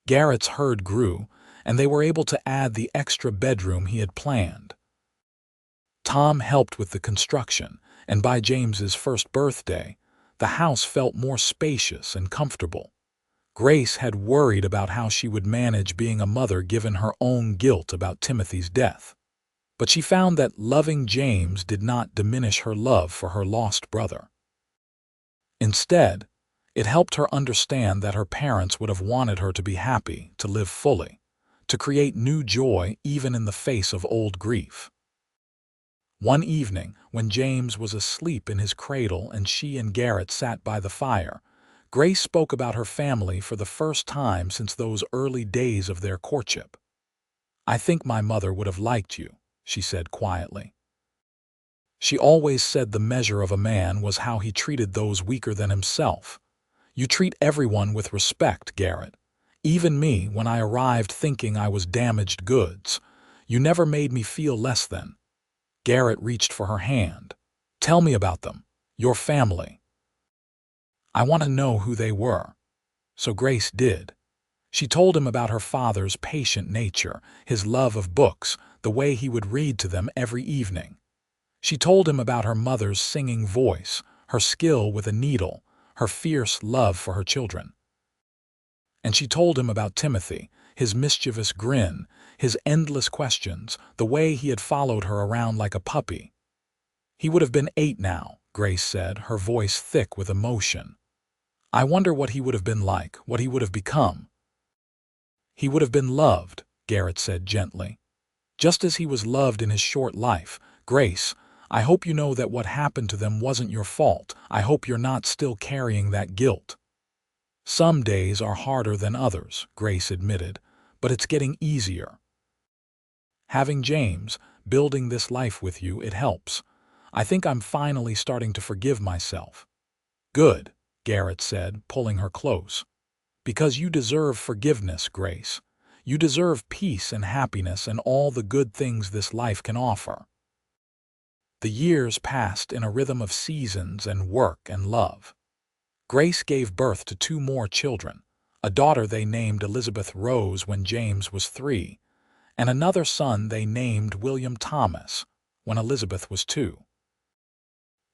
A: Garrett's herd grew, and they were able to add the extra bedroom he had planned. Tom helped with the construction, and by James's first birthday, the house felt more spacious and comfortable. Grace had worried about how she would manage being a mother given her own guilt about Timothy's death. But she found that loving James did not diminish her love for her lost brother. Instead, it helped her understand that her parents would have wanted her to be happy, to live fully, to create new joy even in the face of old grief. One evening, when James was asleep in his cradle and she and Garrett sat by the fire, Grace spoke about her family for the first time since those early days of their courtship. "I think my mother would have liked you," she said quietly. "She always said the measure of a man was how he treated those weaker than himself. You treat everyone with respect, Garrett. Even me, when I arrived thinking I was damaged goods. You never made me feel less than." Garrett reached for her hand. "Tell me about them, your family." "I want to know who they were." So Grace did. She told him about her father's patient nature, his love of books, the way he would read to them every evening. She told him about her mother's singing voice, her skill with a needle, her fierce love for her children. And she told him about Timothy, his mischievous grin, his endless questions, the way he had followed her around like a puppy. "He would have been 8 now," Grace said, her voice thick with emotion. I wonder what he would have been like, what he would have become. He would have been loved, Garrett said gently. Just as he was loved in his short life. Grace, I hope you know that what happened to them wasn't your fault. I hope you're not still carrying that guilt. Some days are harder than others, Grace admitted, but it's getting easier. Having James, building this life with you, it helps. I think I'm finally starting to forgive myself. Good, Garrett said, pulling her close. Because you deserve forgiveness, Grace. You deserve peace and happiness and all the good things this life can offer. The years passed in a rhythm of seasons and work and love. Grace gave birth to 2 more children, a daughter they named Elizabeth Rose when James was 3, and another son they named William Thomas when Elizabeth was 2.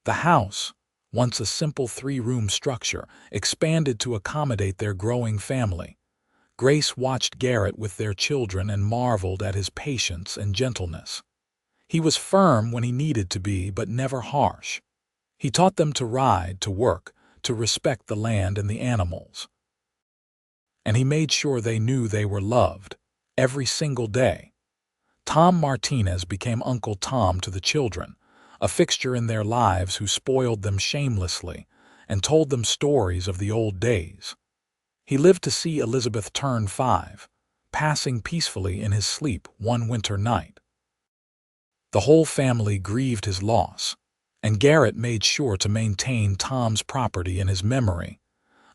A: The house, once a simple 3-room structure, expanded to accommodate their growing family. Grace watched Garrett with their children and marveled at his patience and gentleness. He was firm when he needed to be, but never harsh. He taught them to ride, to work, to respect the land and the animals. And he made sure they knew they were loved, every single day. Tom Martinez became Uncle Tom to the children, a fixture in their lives who spoiled them shamelessly and told them stories of the old days. He lived to see Elizabeth turn 5, passing peacefully in his sleep one winter night. The whole family grieved his loss, and Garrett made sure to maintain Tom's property in his memory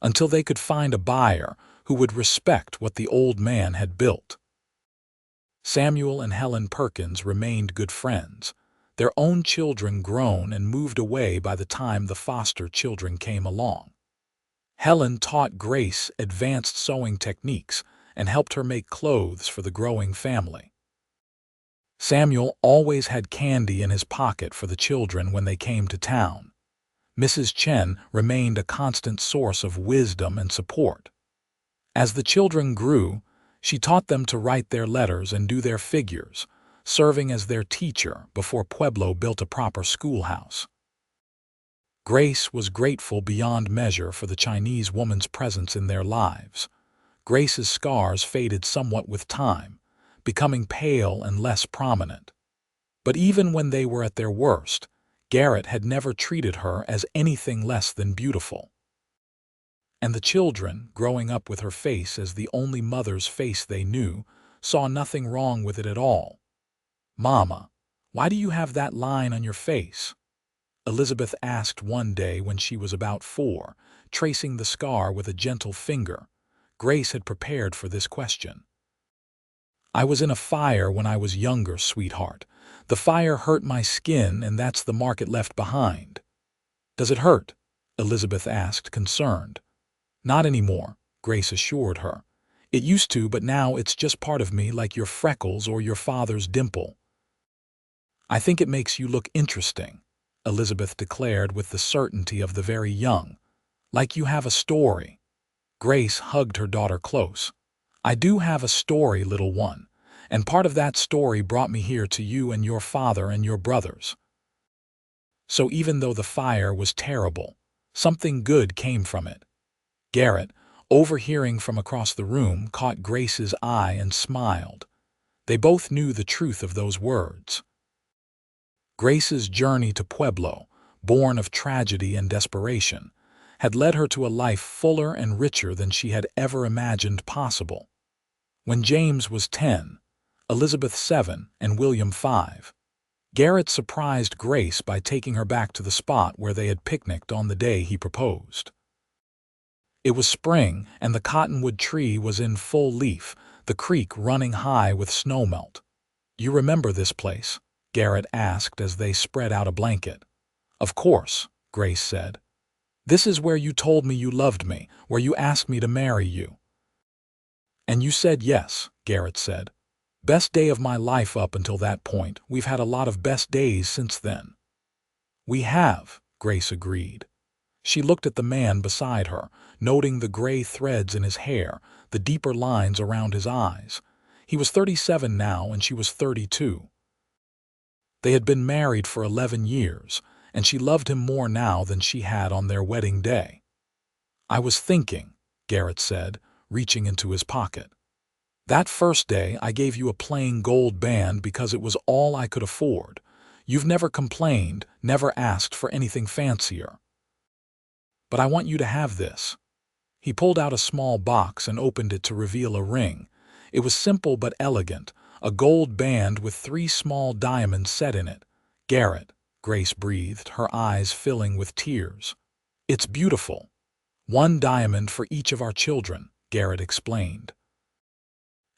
A: until they could find a buyer who would respect what the old man had built. Samuel and Helen Perkins remained good friends, their own children grown and moved away by the time the Foster children came along. Helen taught Grace advanced sewing techniques and helped her make clothes for the growing family. Samuel always had candy in his pocket for the children when they came to town. Mrs. Chen remained a constant source of wisdom and support. As the children grew, she taught them to write their letters and do their figures, serving as their teacher before Pueblo built a proper schoolhouse. Grace was grateful beyond measure for the Chinese woman's presence in their lives. Grace's scars faded somewhat with time, becoming pale and less prominent. But even when they were at their worst, Garrett had never treated her as anything less than beautiful. And the children, growing up with her face as the only mother's face they knew, saw nothing wrong with it at all. "Mama, why do you have that line on your face?" Elizabeth asked one day when she was about 4, tracing the scar with a gentle finger. Grace had prepared for this question. "I was in a fire when I was younger, sweetheart. The fire hurt my skin, and that's the mark it left behind." "Does it hurt?" Elizabeth asked, concerned. "Not anymore," Grace assured her. "It used to, but now it's just part of me, like your freckles or your father's dimple." "I think it makes you look interesting," Elizabeth declared with the certainty of the very young. "Like you have a story." Grace hugged her daughter close. "I do have a story, little one, and part of that story brought me here to you and your father and your brothers." So even though the fire was terrible, something good came from it. Garrett, overhearing from across the room, caught Grace's eye and smiled. They both knew the truth of those words. Grace's journey to Pueblo, born of tragedy and desperation, had led her to a life fuller and richer than she had ever imagined possible. When James was 10, Elizabeth 7, and William 5, Garrett surprised Grace by taking her back to the spot where they had picnicked on the day he proposed. It was spring, and the cottonwood tree was in full leaf, the creek running high with snowmelt. "You remember this place?" Garrett asked as they spread out a blanket. "Of course," Grace said. "This is where you told me you loved me, where you asked me to marry you." "And you said yes," Garrett said. "Best day of my life up until that point. We've had a lot of best days since then." "We have," Grace agreed. She looked at the man beside her, noting the gray threads in his hair, the deeper lines around his eyes. He was 37 now, and she was 32. They had been married for 11 years, and she loved him more now than she had on their wedding day. I was thinking, Garrett said, reaching into his pocket. That first day I gave you a plain gold band because it was all I could afford. You've never complained, never asked for anything fancier. But I want you to have this. He pulled out a small box and opened it to reveal a ring. It was simple but elegant, a gold band with 3 small diamonds set in it. Garrett, Grace breathed, her eyes filling with tears. It's beautiful. 1 diamond for each of our children, Garrett explained.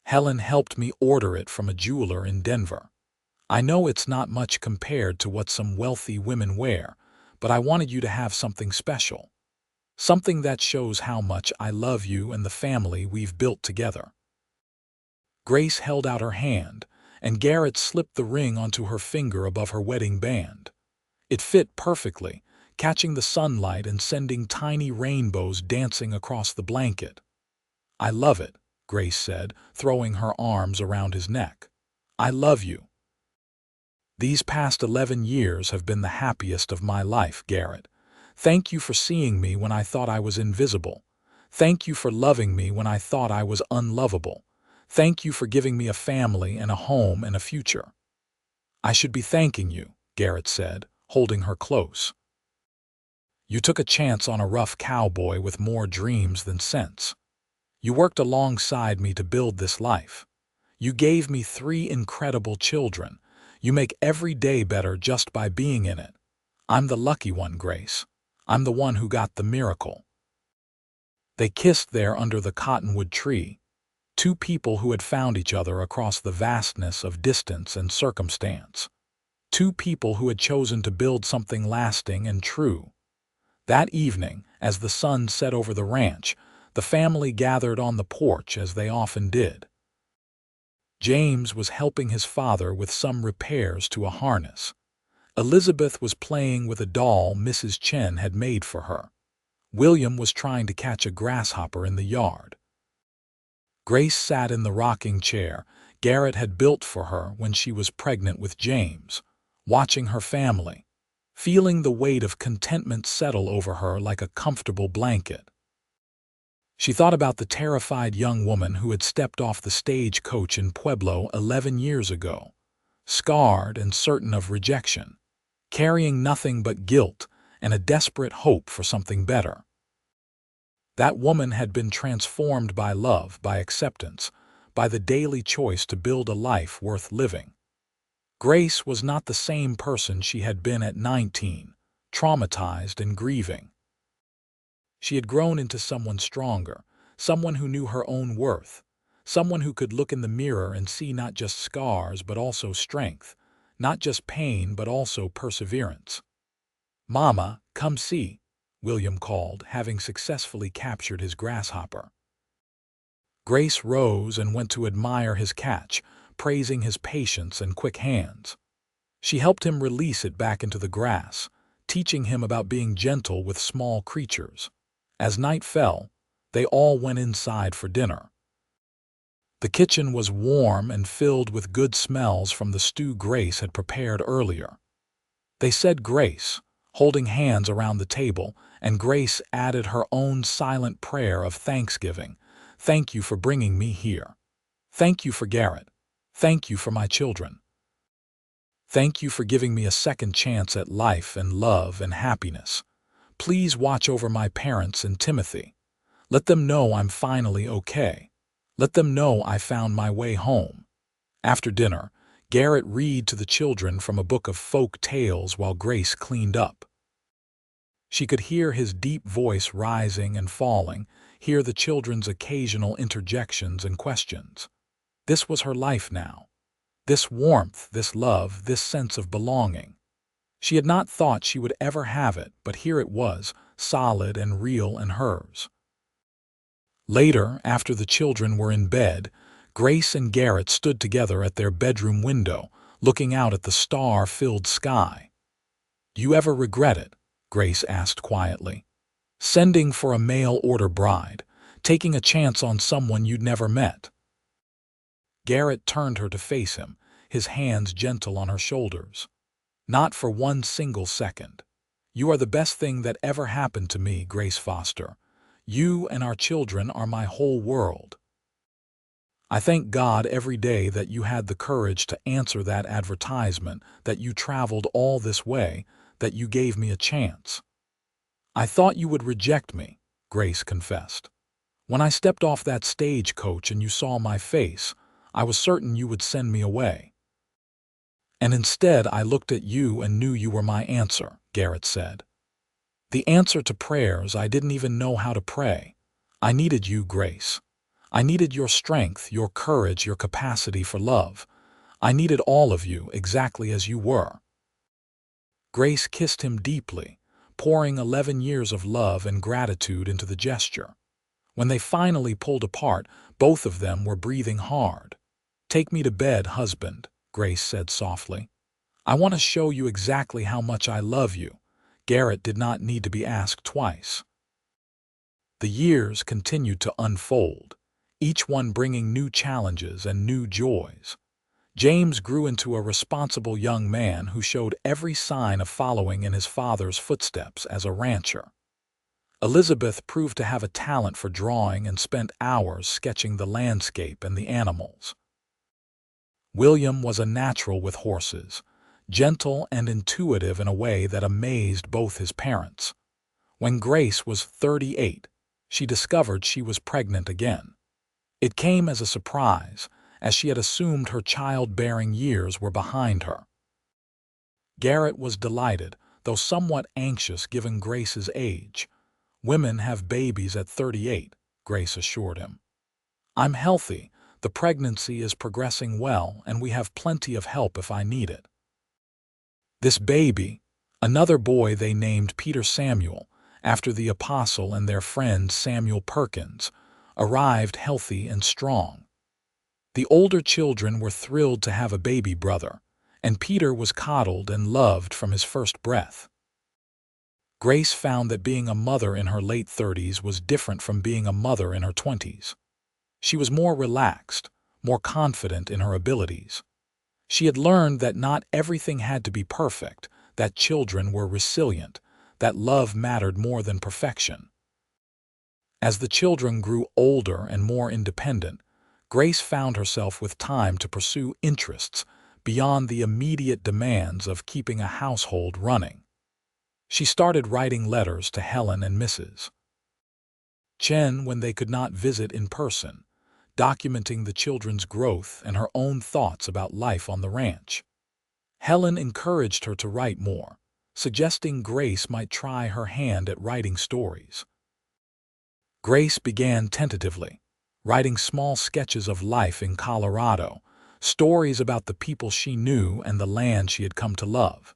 A: Helen helped me order it from a jeweler in Denver. I know it's not much compared to what some wealthy women wear, but I wanted you to have something special. Something that shows how much I love you and the family we've built together. Grace held out her hand, and Garrett slipped the ring onto her finger above her wedding band. It fit perfectly, catching the sunlight and sending tiny rainbows dancing across the blanket. I love it, Grace said, throwing her arms around his neck. I love you. These past 11 years have been the happiest of my life, Garrett. Thank you for seeing me when I thought I was invisible. Thank you for loving me when I thought I was unlovable. Thank you for giving me a family and a home and a future. I should be thanking you, Garrett said, holding her close. You took a chance on a rough cowboy with more dreams than sense. You worked alongside me to build this life. You gave me 3 incredible children. You make every day better just by being in it. I'm the lucky one, Grace. I'm the one who got the miracle. They kissed there under the cottonwood tree, 2 people who had found each other across the vastness of distance and circumstance. 2 people who had chosen to build something lasting and true. That evening, as the sun set over the ranch, the family gathered on the porch as they often did. James was helping his father with some repairs to a harness. Elizabeth was playing with a doll Mrs. Chen had made for her. William was trying to catch a grasshopper in the yard. Grace sat in the rocking chair Garrett had built for her when she was pregnant with James, watching her family, feeling the weight of contentment settle over her like a comfortable blanket. She thought about the terrified young woman who had stepped off the stagecoach in Pueblo 11 years ago, scarred and certain of rejection, carrying nothing but guilt and a desperate hope for something better. That woman had been transformed by love, by acceptance, by the daily choice to build a life worth living. Grace was not the same person she had been at 19, traumatized and grieving. She had grown into someone stronger, someone who knew her own worth, someone who could look in the mirror and see not just scars but also strength, not just pain but also perseverance. "Mama, come see," William called, having successfully captured his grasshopper. Grace rose and went to admire his catch, praising his patience and quick hands. She helped him release it back into the grass, teaching him about being gentle with small creatures. As night fell, they all went inside for dinner. The kitchen was warm and filled with good smells from the stew Grace had prepared earlier. They said grace, holding hands around the table, and Grace added her own silent prayer of thanksgiving. "Thank you for bringing me here. Thank you for Garrett. Thank you for my children. Thank you for giving me a second chance at life and love and happiness. Please watch over my parents and Timothy. Let them know I'm finally okay. Let them know I found my way home." After dinner, Garrett read to the children from a book of folk tales while Grace cleaned up. She could hear his deep voice rising and falling, hear the children's occasional interjections and questions. This was her life now. This warmth, this love, this sense of belonging. She had not thought she would ever have it, but here it was, solid and real and hers. Later, after the children were in bed, Grace and Garrett stood together at their bedroom window, looking out at the star-filled sky. "Do you ever regret it?" Grace asked quietly. "Sending for a mail-order bride, taking a chance on someone you'd never met?" Garrett turned her to face him, his hands gentle on her shoulders. "Not for one single second. You are the best thing that ever happened to me, Grace Foster. You and our children are my whole world. I thank God every day that you had the courage to answer that advertisement, that you traveled all this way, that you gave me a chance. I thought you would reject me, Grace confessed. When I stepped off that stagecoach and you saw my face, I was certain you would send me away. And instead I looked at you and knew you were my answer, Garrett said. The answer to prayers I didn't even know how to pray. I needed you, Grace. I needed your strength, your courage, your capacity for love. I needed all of you exactly as you were. Grace kissed him deeply, pouring 11 years of love and gratitude into the gesture. When they finally pulled apart, both of them were breathing hard. "Take me to bed, husband," Grace said softly. "I want to show you exactly how much I love you." Garrett did not need to be asked twice. The years continued to unfold, each one bringing new challenges and new joys. James grew into a responsible young man who showed every sign of following in his father's footsteps as a rancher. Elizabeth proved to have a talent for drawing and spent hours sketching the landscape and the animals. William was a natural with horses, gentle and intuitive in a way that amazed both his parents. When Grace was 38, she discovered she was pregnant again. It came as a surprise, as she had assumed her childbearing years were behind her. Garrett was delighted, though somewhat anxious given Grace's age. "Women have babies at 38, Grace assured him. "I'm healthy, the pregnancy is progressing well, and we have plenty of help if I need it." This baby, another boy they named Peter Samuel, after the apostle and their friend Samuel Perkins, arrived healthy and strong. The older children were thrilled to have a baby brother, and Peter was coddled and loved from his first breath. Grace found that being a mother in her late 30s was different from being a mother in her 20s. She was more relaxed, more confident in her abilities. She had learned that not everything had to be perfect, that children were resilient, that love mattered more than perfection. As the children grew older and more independent, Grace found herself with time to pursue interests beyond the immediate demands of keeping a household running. She started writing letters to Helen and Mrs. Chen when they could not visit in person, documenting the children's growth and her own thoughts about life on the ranch. Helen encouraged her to write more, suggesting Grace might try her hand at writing stories. Grace began tentatively, writing small sketches of life in Colorado, stories about the people she knew and the land she had come to love.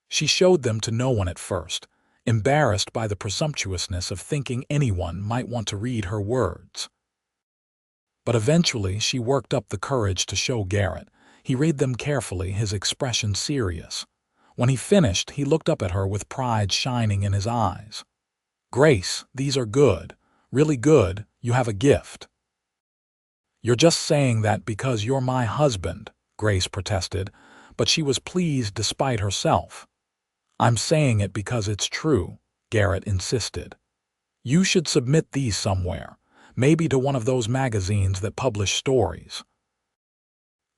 A: She showed them to no one at first, embarrassed by the presumptuousness of thinking anyone might want to read her words. But eventually she worked up the courage to show Garrett. He read them carefully, his expression serious. When he finished, he looked up at her with pride shining in his eyes. "Grace, these are good, really good, you have a gift." "You're just saying that because you're my husband," Grace protested, but she was pleased despite herself. "I'm saying it because it's true," Garrett insisted. "You should submit these somewhere, maybe to one of those magazines that publish stories."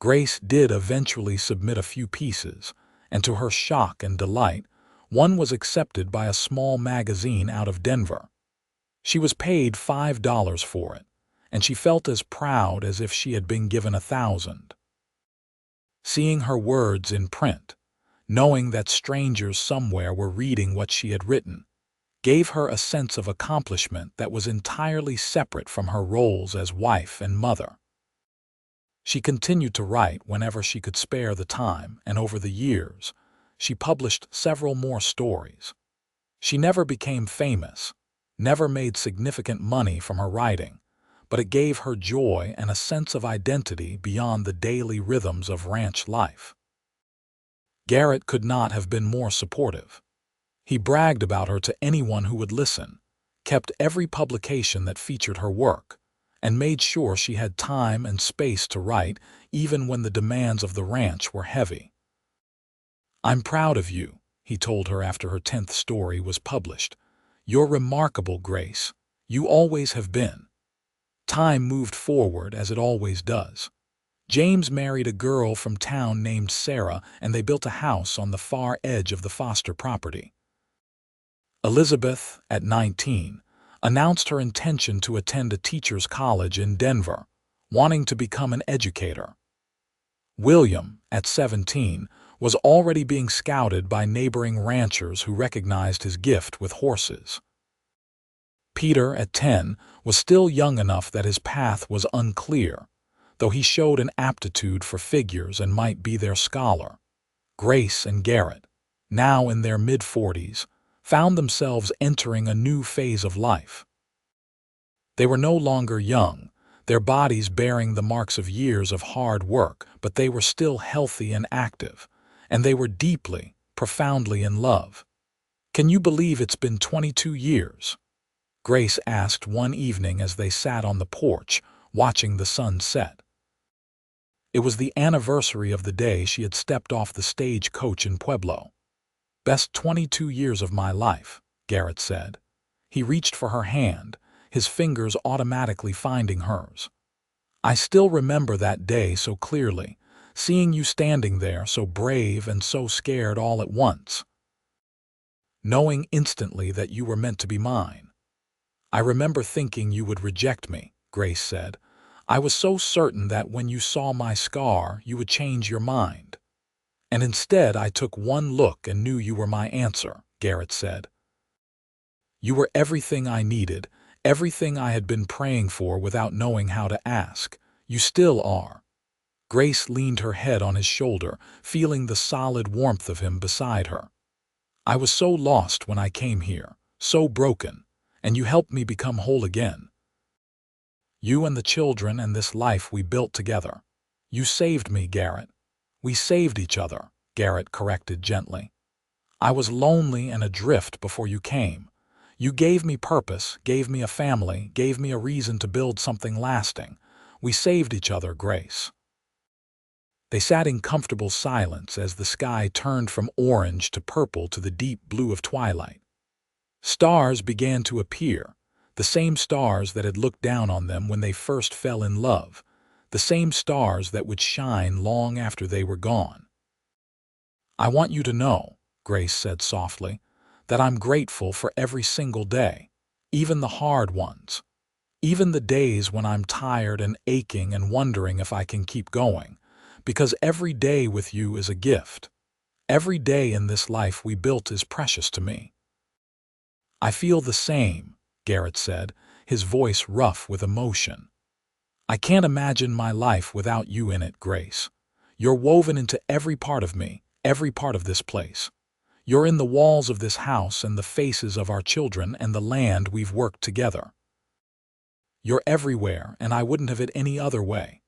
A: Grace did eventually submit a few pieces, and to her shock and delight, one was accepted by a small magazine out of Denver. She was paid $5 for it, and she felt as proud as if she had been given 1,000. Seeing her words in print, knowing that strangers somewhere were reading what she had written, gave her a sense of accomplishment that was entirely separate from her roles as wife and mother. She continued to write whenever she could spare the time, and over the years, she published several more stories. She never became famous, never made significant money from her writing, but it gave her joy and a sense of identity beyond the daily rhythms of ranch life. Garrett could not have been more supportive. He bragged about her to anyone who would listen, kept every publication that featured her work, and made sure she had time and space to write even when the demands of the ranch were heavy. "I'm proud of you," he told her after her 10th story was published. "You're remarkable, Grace. You always have been. Time moved forward as it always does. James married a girl from town named Sarah, and they built a house on the far edge of the Foster property. Elizabeth, at 19, announced her intention to attend a teacher's college in Denver, wanting to become an educator. William, at 17, was already being scouted by neighboring ranchers who recognized his gift with horses. Peter, at 10, was still young enough that his path was unclear, though he showed an aptitude for figures and might be their scholar. Grace and Garrett, now in their mid-40s, found themselves entering a new phase of life. They were no longer young, their bodies bearing the marks of years of hard work, but they were still healthy and active, and they were deeply, profoundly in love. "Can you believe it's been 22 years?" Grace asked one evening as they sat on the porch, watching the sun set. It was the anniversary of the day she had stepped off the stagecoach in Pueblo. "Best 22 years of my life," Garrett said. He reached for her hand, his fingers automatically finding hers. "I still remember that day so clearly, seeing you standing there so brave and so scared all at once, knowing instantly that you were meant to be mine. I remember thinking you would reject me," Grace said. "I was so certain that when you saw my scar, you would change your mind. And instead I took one look and knew you were my answer," Garrett said. "You were everything I needed, everything I had been praying for without knowing how to ask. You still are." Grace leaned her head on his shoulder, feeling the solid warmth of him beside her. "I was so lost when I came here, so broken, and you helped me become whole again. You and the children and this life we built together. You saved me, Garrett." "We saved each other," Garrett corrected gently. "I was lonely and adrift before you came. You gave me purpose, gave me a family, gave me a reason to build something lasting. We saved each other, Grace." They sat in comfortable silence as the sky turned from orange to purple to the deep blue of twilight. Stars began to appear, the same stars that had looked down on them when they first fell in love, the same stars that would shine long after they were gone. "I want you to know," Grace said softly, "that I'm grateful for every single day, even the hard ones, even the days when I'm tired and aching and wondering if I can keep going, because every day with you is a gift. Every day in this life we built is precious to me." "I feel the same," Garrett said, his voice rough with emotion. "I can't imagine my life without you in it, Grace. You're woven into every part of me, every part of this place. You're in the walls of this house and the faces of our children and the land we've worked together. You're everywhere, and I wouldn't have it any other way."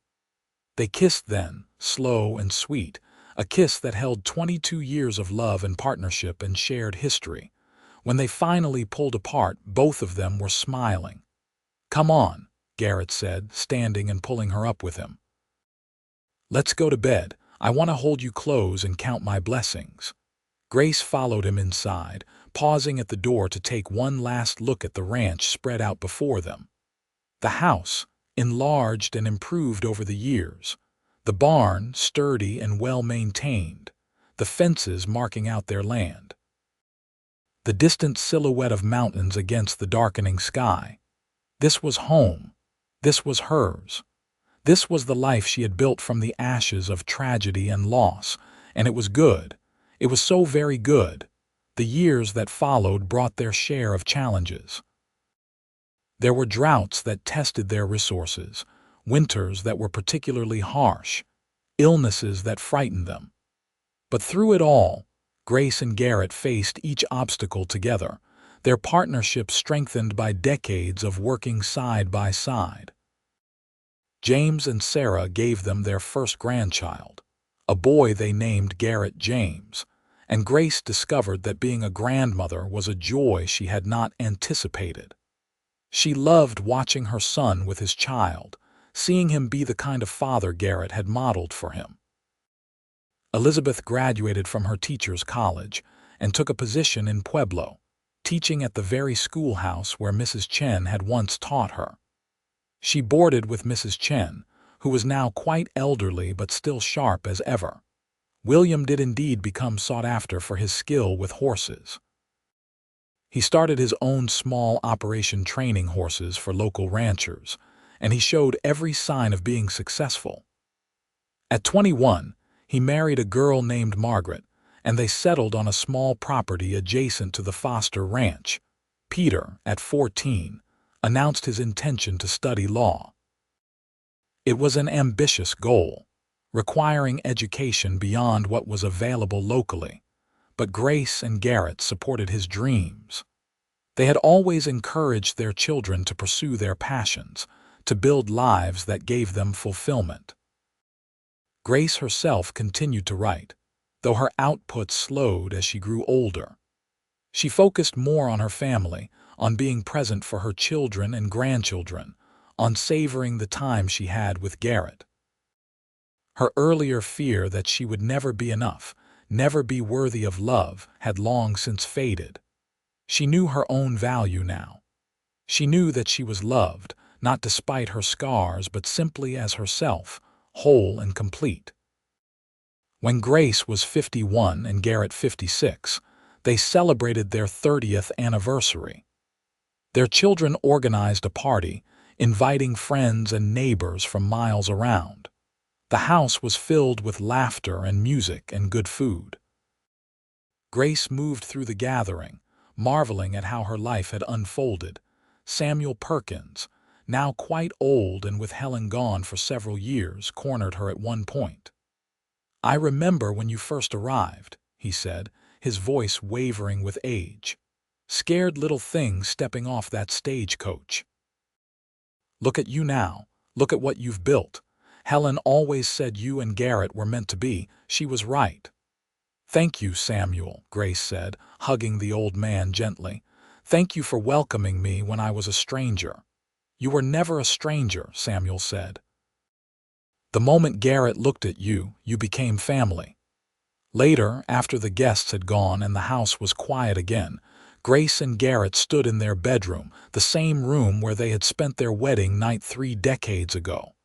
A: They kissed then, slow and sweet, a kiss that held 22 years of love and partnership and shared history. When they finally pulled apart, both of them were smiling. "Come on," Garrett said, standing and pulling her up with him. "Let's go to bed. I want to hold you close and count my blessings." Grace followed him inside, pausing at the door to take one last look at the ranch spread out before them. The house, enlarged and improved over the years, the barn, sturdy and well-maintained, the fences marking out their land, the distant silhouette of mountains against the darkening sky. This was home. This was hers. This was the life she had built from the ashes of tragedy and loss, and it was good. It was so very good. The years that followed brought their share of challenges. There were droughts that tested their resources, winters that were particularly harsh, illnesses that frightened them. But through it all, Grace and Garrett faced each obstacle together, their partnership strengthened by decades of working side by side. James and Sarah gave them their first grandchild, a boy they named Garrett James, and Grace discovered that being a grandmother was a joy she had not anticipated. She loved watching her son with his child, seeing him be the kind of father Garrett had modeled for him. Elizabeth graduated from her teacher's college and took a position in Pueblo, teaching at the very schoolhouse where Mrs. Chen had once taught her. She boarded with Mrs. Chen, who was now quite elderly but still sharp as ever. William did indeed become sought after for his skill with horses. He started his own small operation training horses for local ranchers, and he showed every sign of being successful. At 21, he married a girl named Margaret, and they settled on a small property adjacent to the Foster Ranch. Peter, at 14, announced his intention to study law. It was an ambitious goal, requiring education beyond what was available locally, but Grace and Garrett supported his dreams. They had always encouraged their children to pursue their passions, to build lives that gave them fulfillment. Grace herself continued to write, though her output slowed as she grew older. She focused more on her family, on being present for her children and grandchildren, on savoring the time she had with Garrett. Her earlier fear that she would never be enough, never be worthy of love, had long since faded. She knew her own value now. She knew that she was loved, not despite her scars, but simply as herself, whole and complete. When Grace was 51 and Garrett 56, they celebrated their 30th anniversary. Their children organized a party, inviting friends and neighbors from miles around. The house was filled with laughter and music and good food. Grace moved through the gathering, marveling at how her life had unfolded. Samuel Perkins, now quite old and with Helen gone for several years, cornered her at one point. "I remember when you first arrived," he said, his voice wavering with age. "Scared little thing stepping off that stagecoach. Look at you now. Look at what you've built. Helen always said you and Garrett were meant to be. She was right." "Thank you, Samuel," Grace said, hugging the old man gently. "Thank you for welcoming me when I was a stranger." "You were never a stranger," Samuel said. "The moment Garrett looked at you, you became family." Later, after the guests had gone and the house was quiet again, Grace and Garrett stood in their bedroom, the same room where they had spent their wedding night 3 decades ago.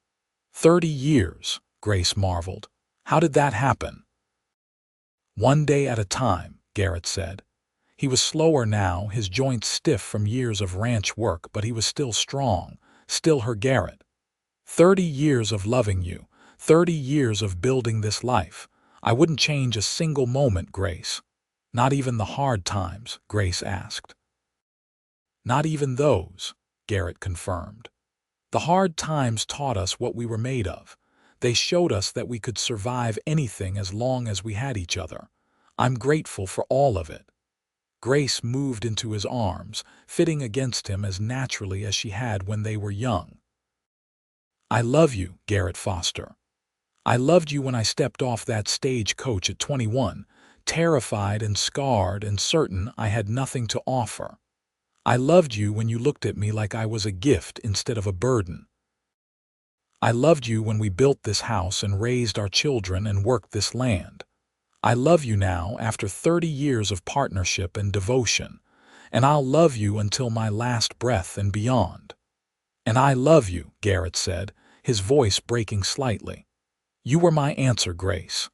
A: 30 years, Grace marveled. How did that happen? "One day at a time," Garrett said. He was slower now, his joints stiff from years of ranch work, but he was still strong, still her Garrett. 30 years of loving you, 30 years of building this life. I wouldn't change a single moment, Grace." "Not even the hard times?" Grace asked. "Not even those," Garrett confirmed. "The hard times taught us what we were made of. They showed us that we could survive anything as long as we had each other. I'm grateful for all of it." Grace moved into his arms, fitting against him as naturally as she had when they were young. "I love you, Garrett Foster. I loved you when I stepped off that stagecoach at 21, terrified and scarred and certain I had nothing to offer. I loved you when you looked at me like I was a gift instead of a burden. I loved you when we built this house and raised our children and worked this land. I love you now after 30 years of partnership and devotion, and I'll love you until my last breath and beyond." "And I love you," Garrett said, his voice breaking slightly. "You were my answer, Grace.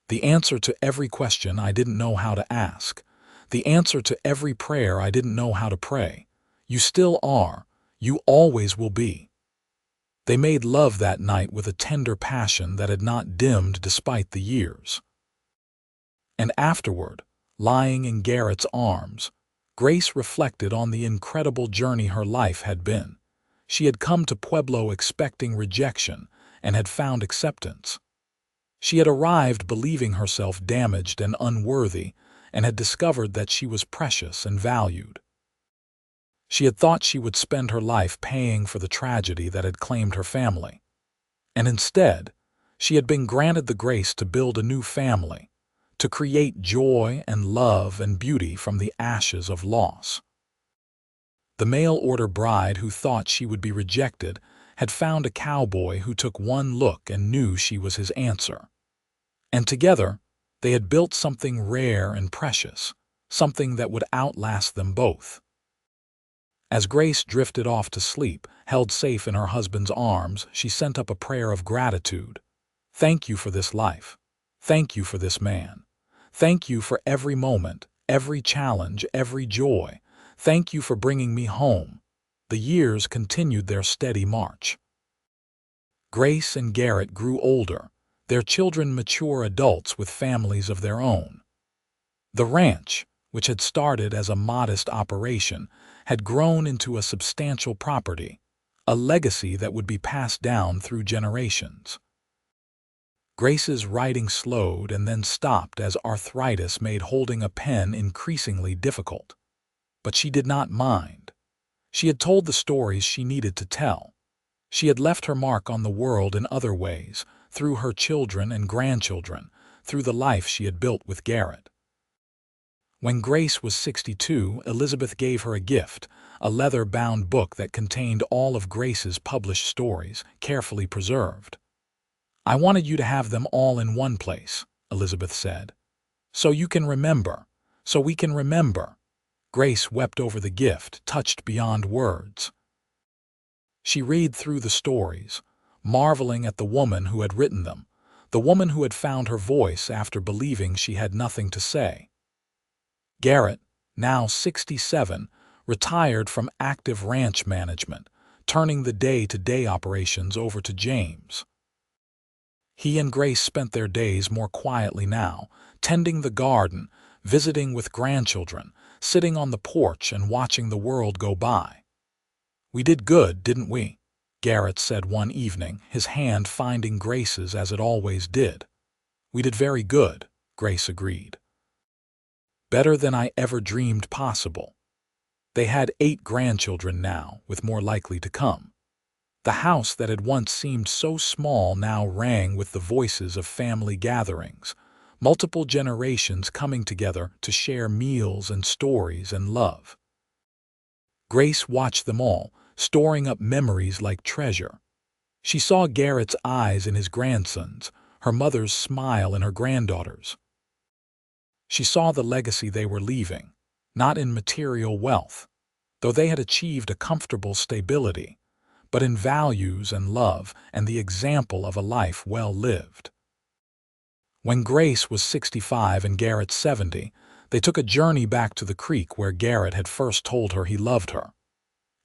A: The answer to every question I didn't know how to ask. The answer to every prayer I didn't know how to pray. You still are. You always will be." They made love that night with a tender passion that had not dimmed despite the years. And afterward, lying in Garrett's arms, Grace reflected on the incredible journey her life had been. She had come to Pueblo expecting rejection and had found acceptance. She had arrived believing herself damaged and unworthy, and had discovered that she was precious and valued. She had thought she would spend her life paying for the tragedy that had claimed her family. And instead, she had been granted the grace to build a new family, to create joy and love and beauty from the ashes of loss. The mail-order bride who thought she would be rejected had found a cowboy who took one look and knew she was his answer. And together, they had built something rare and precious, something that would outlast them both. As Grace drifted off to sleep, held safe in her husband's arms, she sent up a prayer of gratitude. Thank you for this life. Thank you for this man. Thank you for every moment, every challenge, every joy. Thank you for bringing me home. The years continued their steady march. Grace and Garrett grew older, their children mature adults with families of their own. The ranch, which had started as a modest operation, had grown into a substantial property, a legacy that would be passed down through generations. Grace's writing slowed and then stopped as arthritis made holding a pen increasingly difficult. But she did not mind. She had told the stories she needed to tell. She had left her mark on the world in other ways, through her children and grandchildren, through the life she had built with Garrett. When Grace was 62, Elizabeth gave her a gift, a leather-bound book that contained all of Grace's published stories, carefully preserved. "I wanted you to have them all in one place," Elizabeth said. "So you can remember, so we can remember." Grace wept over the gift, touched beyond words. She read through the stories, marveling at the woman who had written them, the woman who had found her voice after believing she had nothing to say. Garrett, now 67, retired from active ranch management, turning the day-to-day operations over to James. He and Grace spent their days more quietly now, tending the garden, visiting with grandchildren, sitting on the porch and watching the world go by. "We did good, didn't we?" Garrett said one evening, his hand finding Grace's as it always did. "We did very good," Grace agreed. "Better than I ever dreamed possible." They had 8 grandchildren now, with more likely to come. The house that had once seemed so small now rang with the voices of family gatherings, multiple generations coming together to share meals and stories and love. Grace watched them all, storing up memories like treasure. She saw Garrett's eyes in his grandsons, her mother's smile in her granddaughters. She saw the legacy they were leaving, not in material wealth, though they had achieved a comfortable stability, but in values and love and the example of a life well lived. When Grace was 65 and Garrett 70, they took a journey back to the creek where Garrett had first told her he loved her.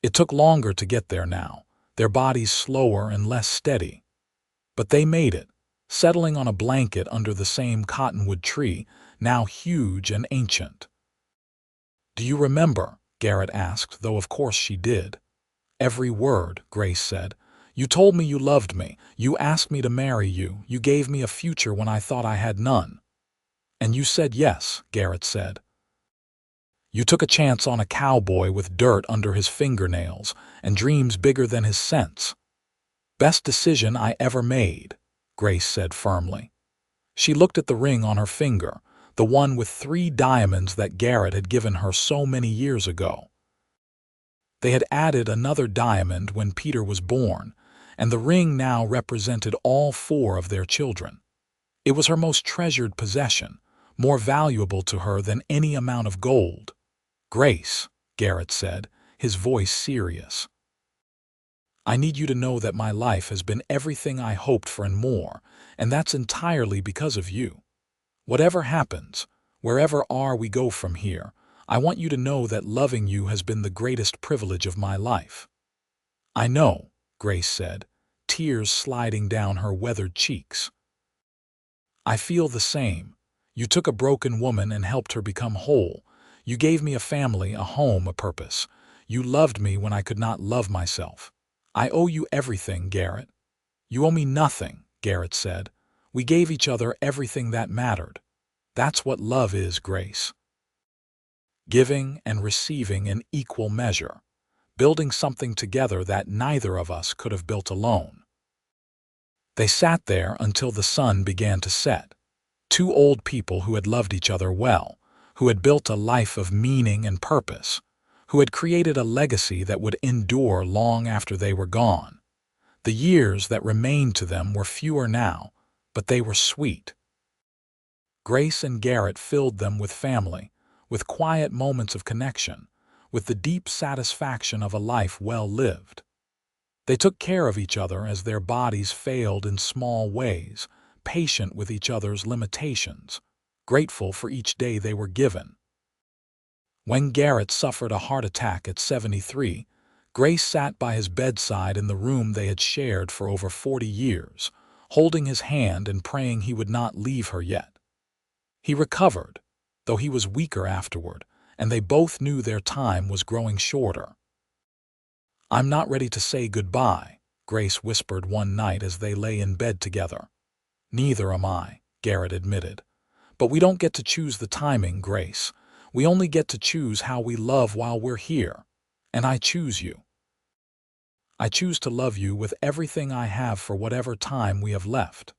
A: It took longer to get there now, their bodies slower and less steady. But they made it, settling on a blanket under the same cottonwood tree, now huge and ancient. "Do you remember?" Garrett asked, though of course she did. "Every word," Grace said. "You told me you loved me. You asked me to marry you. You gave me a future when I thought I had none." "And you said yes," Garrett said. "You took a chance on a cowboy with dirt under his fingernails and dreams bigger than his sense." "Best decision I ever made," Grace said firmly. She looked at the ring on her finger, the one with 3 diamonds that Garrett had given her so many years ago. They had added another diamond when Peter was born, and the ring now represented all 4 of their children. It was her most treasured possession, more valuable to her than any amount of gold. "Grace," Garrett said, his voice serious, "I need you to know that my life has been everything I hoped for and more, and that's entirely because of you. Whatever happens, wherever we go from here, I want you to know that loving you has been the greatest privilege of my life." "I know," Grace said, tears sliding down her weathered cheeks. "I feel the same. You took a broken woman and helped her become whole. You gave me a family, a home, a purpose. You loved me when I could not love myself. I owe you everything, Garrett." "You owe me nothing," Garrett said. "We gave each other everything that mattered. That's what love is, Grace. Giving and receiving in equal measure, building something together that neither of us could have built alone." They sat there until the sun began to set. 2 old people who had loved each other well, who had built a life of meaning and purpose, who had created a legacy that would endure long after they were gone. The years that remained to them were fewer now, but they were sweet. Grace and Garrett filled them with family, with quiet moments of connection, with the deep satisfaction of a life well lived. They took care of each other as their bodies failed in small ways, patient with each other's limitations, grateful for each day they were given. When Garrett suffered a heart attack at 73, Grace sat by his bedside in the room they had shared for over 40 years, holding his hand and praying he would not leave her yet. He recovered, though he was weaker afterward, and they both knew their time was growing shorter. "I'm not ready to say goodbye," Grace whispered one night as they lay in bed together. "Neither am I," Garrett admitted. "But we don't get to choose the timing, Grace. We only get to choose how we love while we're here. And I choose you. I choose to love you with everything I have for whatever time we have left."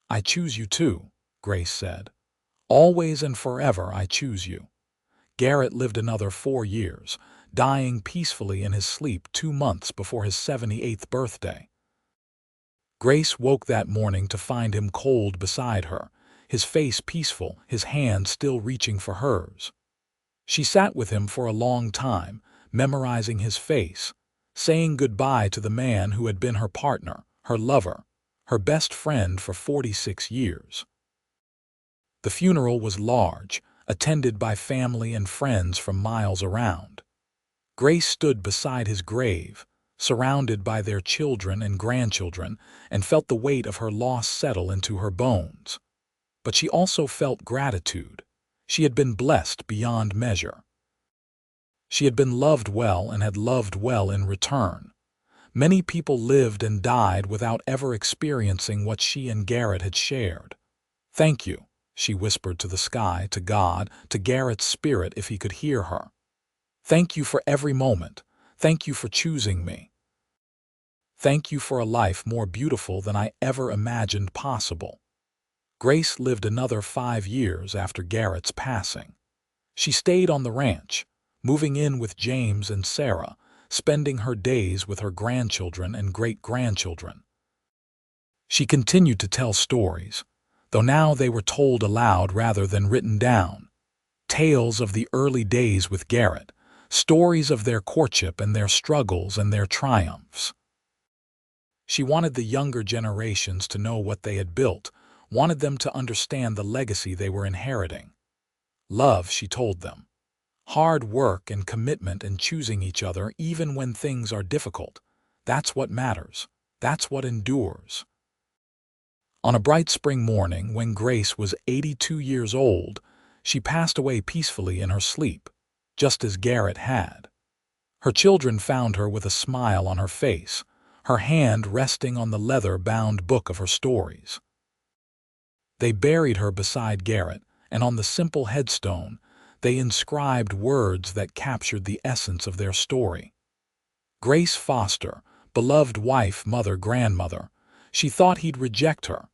A: "I choose you too," Grace said. "Always and forever I choose you." Garrett lived another 4 years, dying peacefully in his sleep 2 months before his 78th birthday. Grace woke that morning to find him cold beside her, his face peaceful, his hand still reaching for hers. She sat with him for a long time, memorizing his face, saying goodbye to the man who had been her partner, her lover, her best friend for 46 years. The funeral was large, attended by family and friends from miles around. Grace stood beside his grave, surrounded by their children and grandchildren, and felt the weight of her loss settle into her bones. But she also felt gratitude. She had been blessed beyond measure. She had been loved well and had loved well in return. Many people lived and died without ever experiencing what she and Garrett had shared. "Thank you," she whispered to the sky, to God, to Garrett's spirit if he could hear her. "Thank you for every moment. Thank you for choosing me. Thank you for a life more beautiful than I ever imagined possible." Grace lived another 5 years after Garrett's passing. She stayed on the ranch, moving in with James and Sarah, spending her days with her grandchildren and great-grandchildren. She continued to tell stories, though now they were told aloud rather than written down. Tales of the early days with Garrett, stories of their courtship and their struggles and their triumphs. She wanted the younger generations to know what they had built, wanted them to understand the legacy they were inheriting. Love, she told them. Hard work and commitment and choosing each other even when things are difficult. That's what matters. That's what endures. On a bright spring morning, when Grace was 82 years old, she passed away peacefully in her sleep, just as Garrett had. Her children found her with a smile on her face, her hand resting on the leather-bound book of her stories. They buried her beside Garrett, and on the simple headstone, they inscribed words that captured the essence of their story. Grace Foster, beloved wife, mother, grandmother. She thought he'd reject her.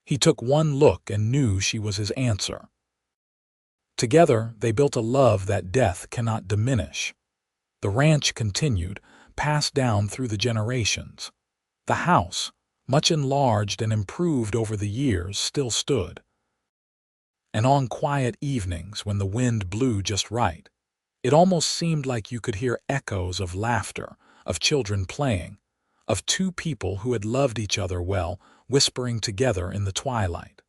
A: He took one look and knew she was his answer. Together, they built a love that death cannot diminish. The ranch continued, passed down through the generations. The house, much enlarged and improved over the years, still stood. And on quiet evenings, when the wind blew just right, it almost seemed like you could hear echoes of laughter, of children playing, of two people who had loved each other well, whispering together in the twilight.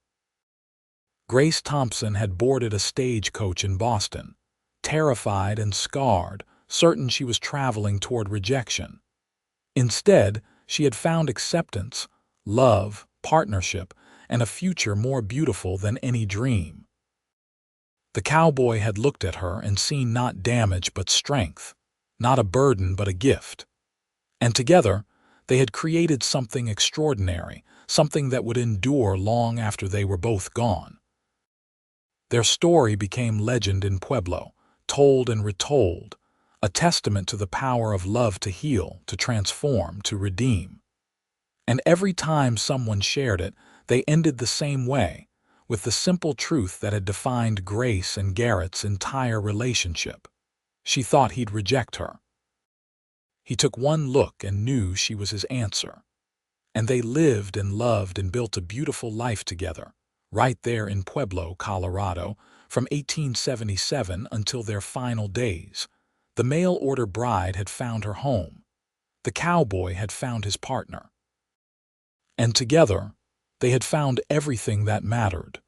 A: Grace Thompson had boarded a stagecoach in Boston, terrified and scarred, certain she was traveling toward rejection. Instead, she had found acceptance, love, partnership, and a future more beautiful than any dream. The cowboy had looked at her and seen not damage but strength, not a burden but a gift. And together, they had created something extraordinary, something that would endure long after they were both gone. Their story became legend in Pueblo, told and retold, a testament to the power of love to heal, to transform, to redeem. And every time someone shared it, they ended the same way, with the simple truth that had defined Grace and Garrett's entire relationship. She thought he'd reject her. He took one look and knew she was his answer. And they lived and loved and built a beautiful life together, right there in Pueblo, Colorado, From 1877 until their final days, the mail-order bride had found her home. The cowboy had found his partner. And together, they had found everything that mattered.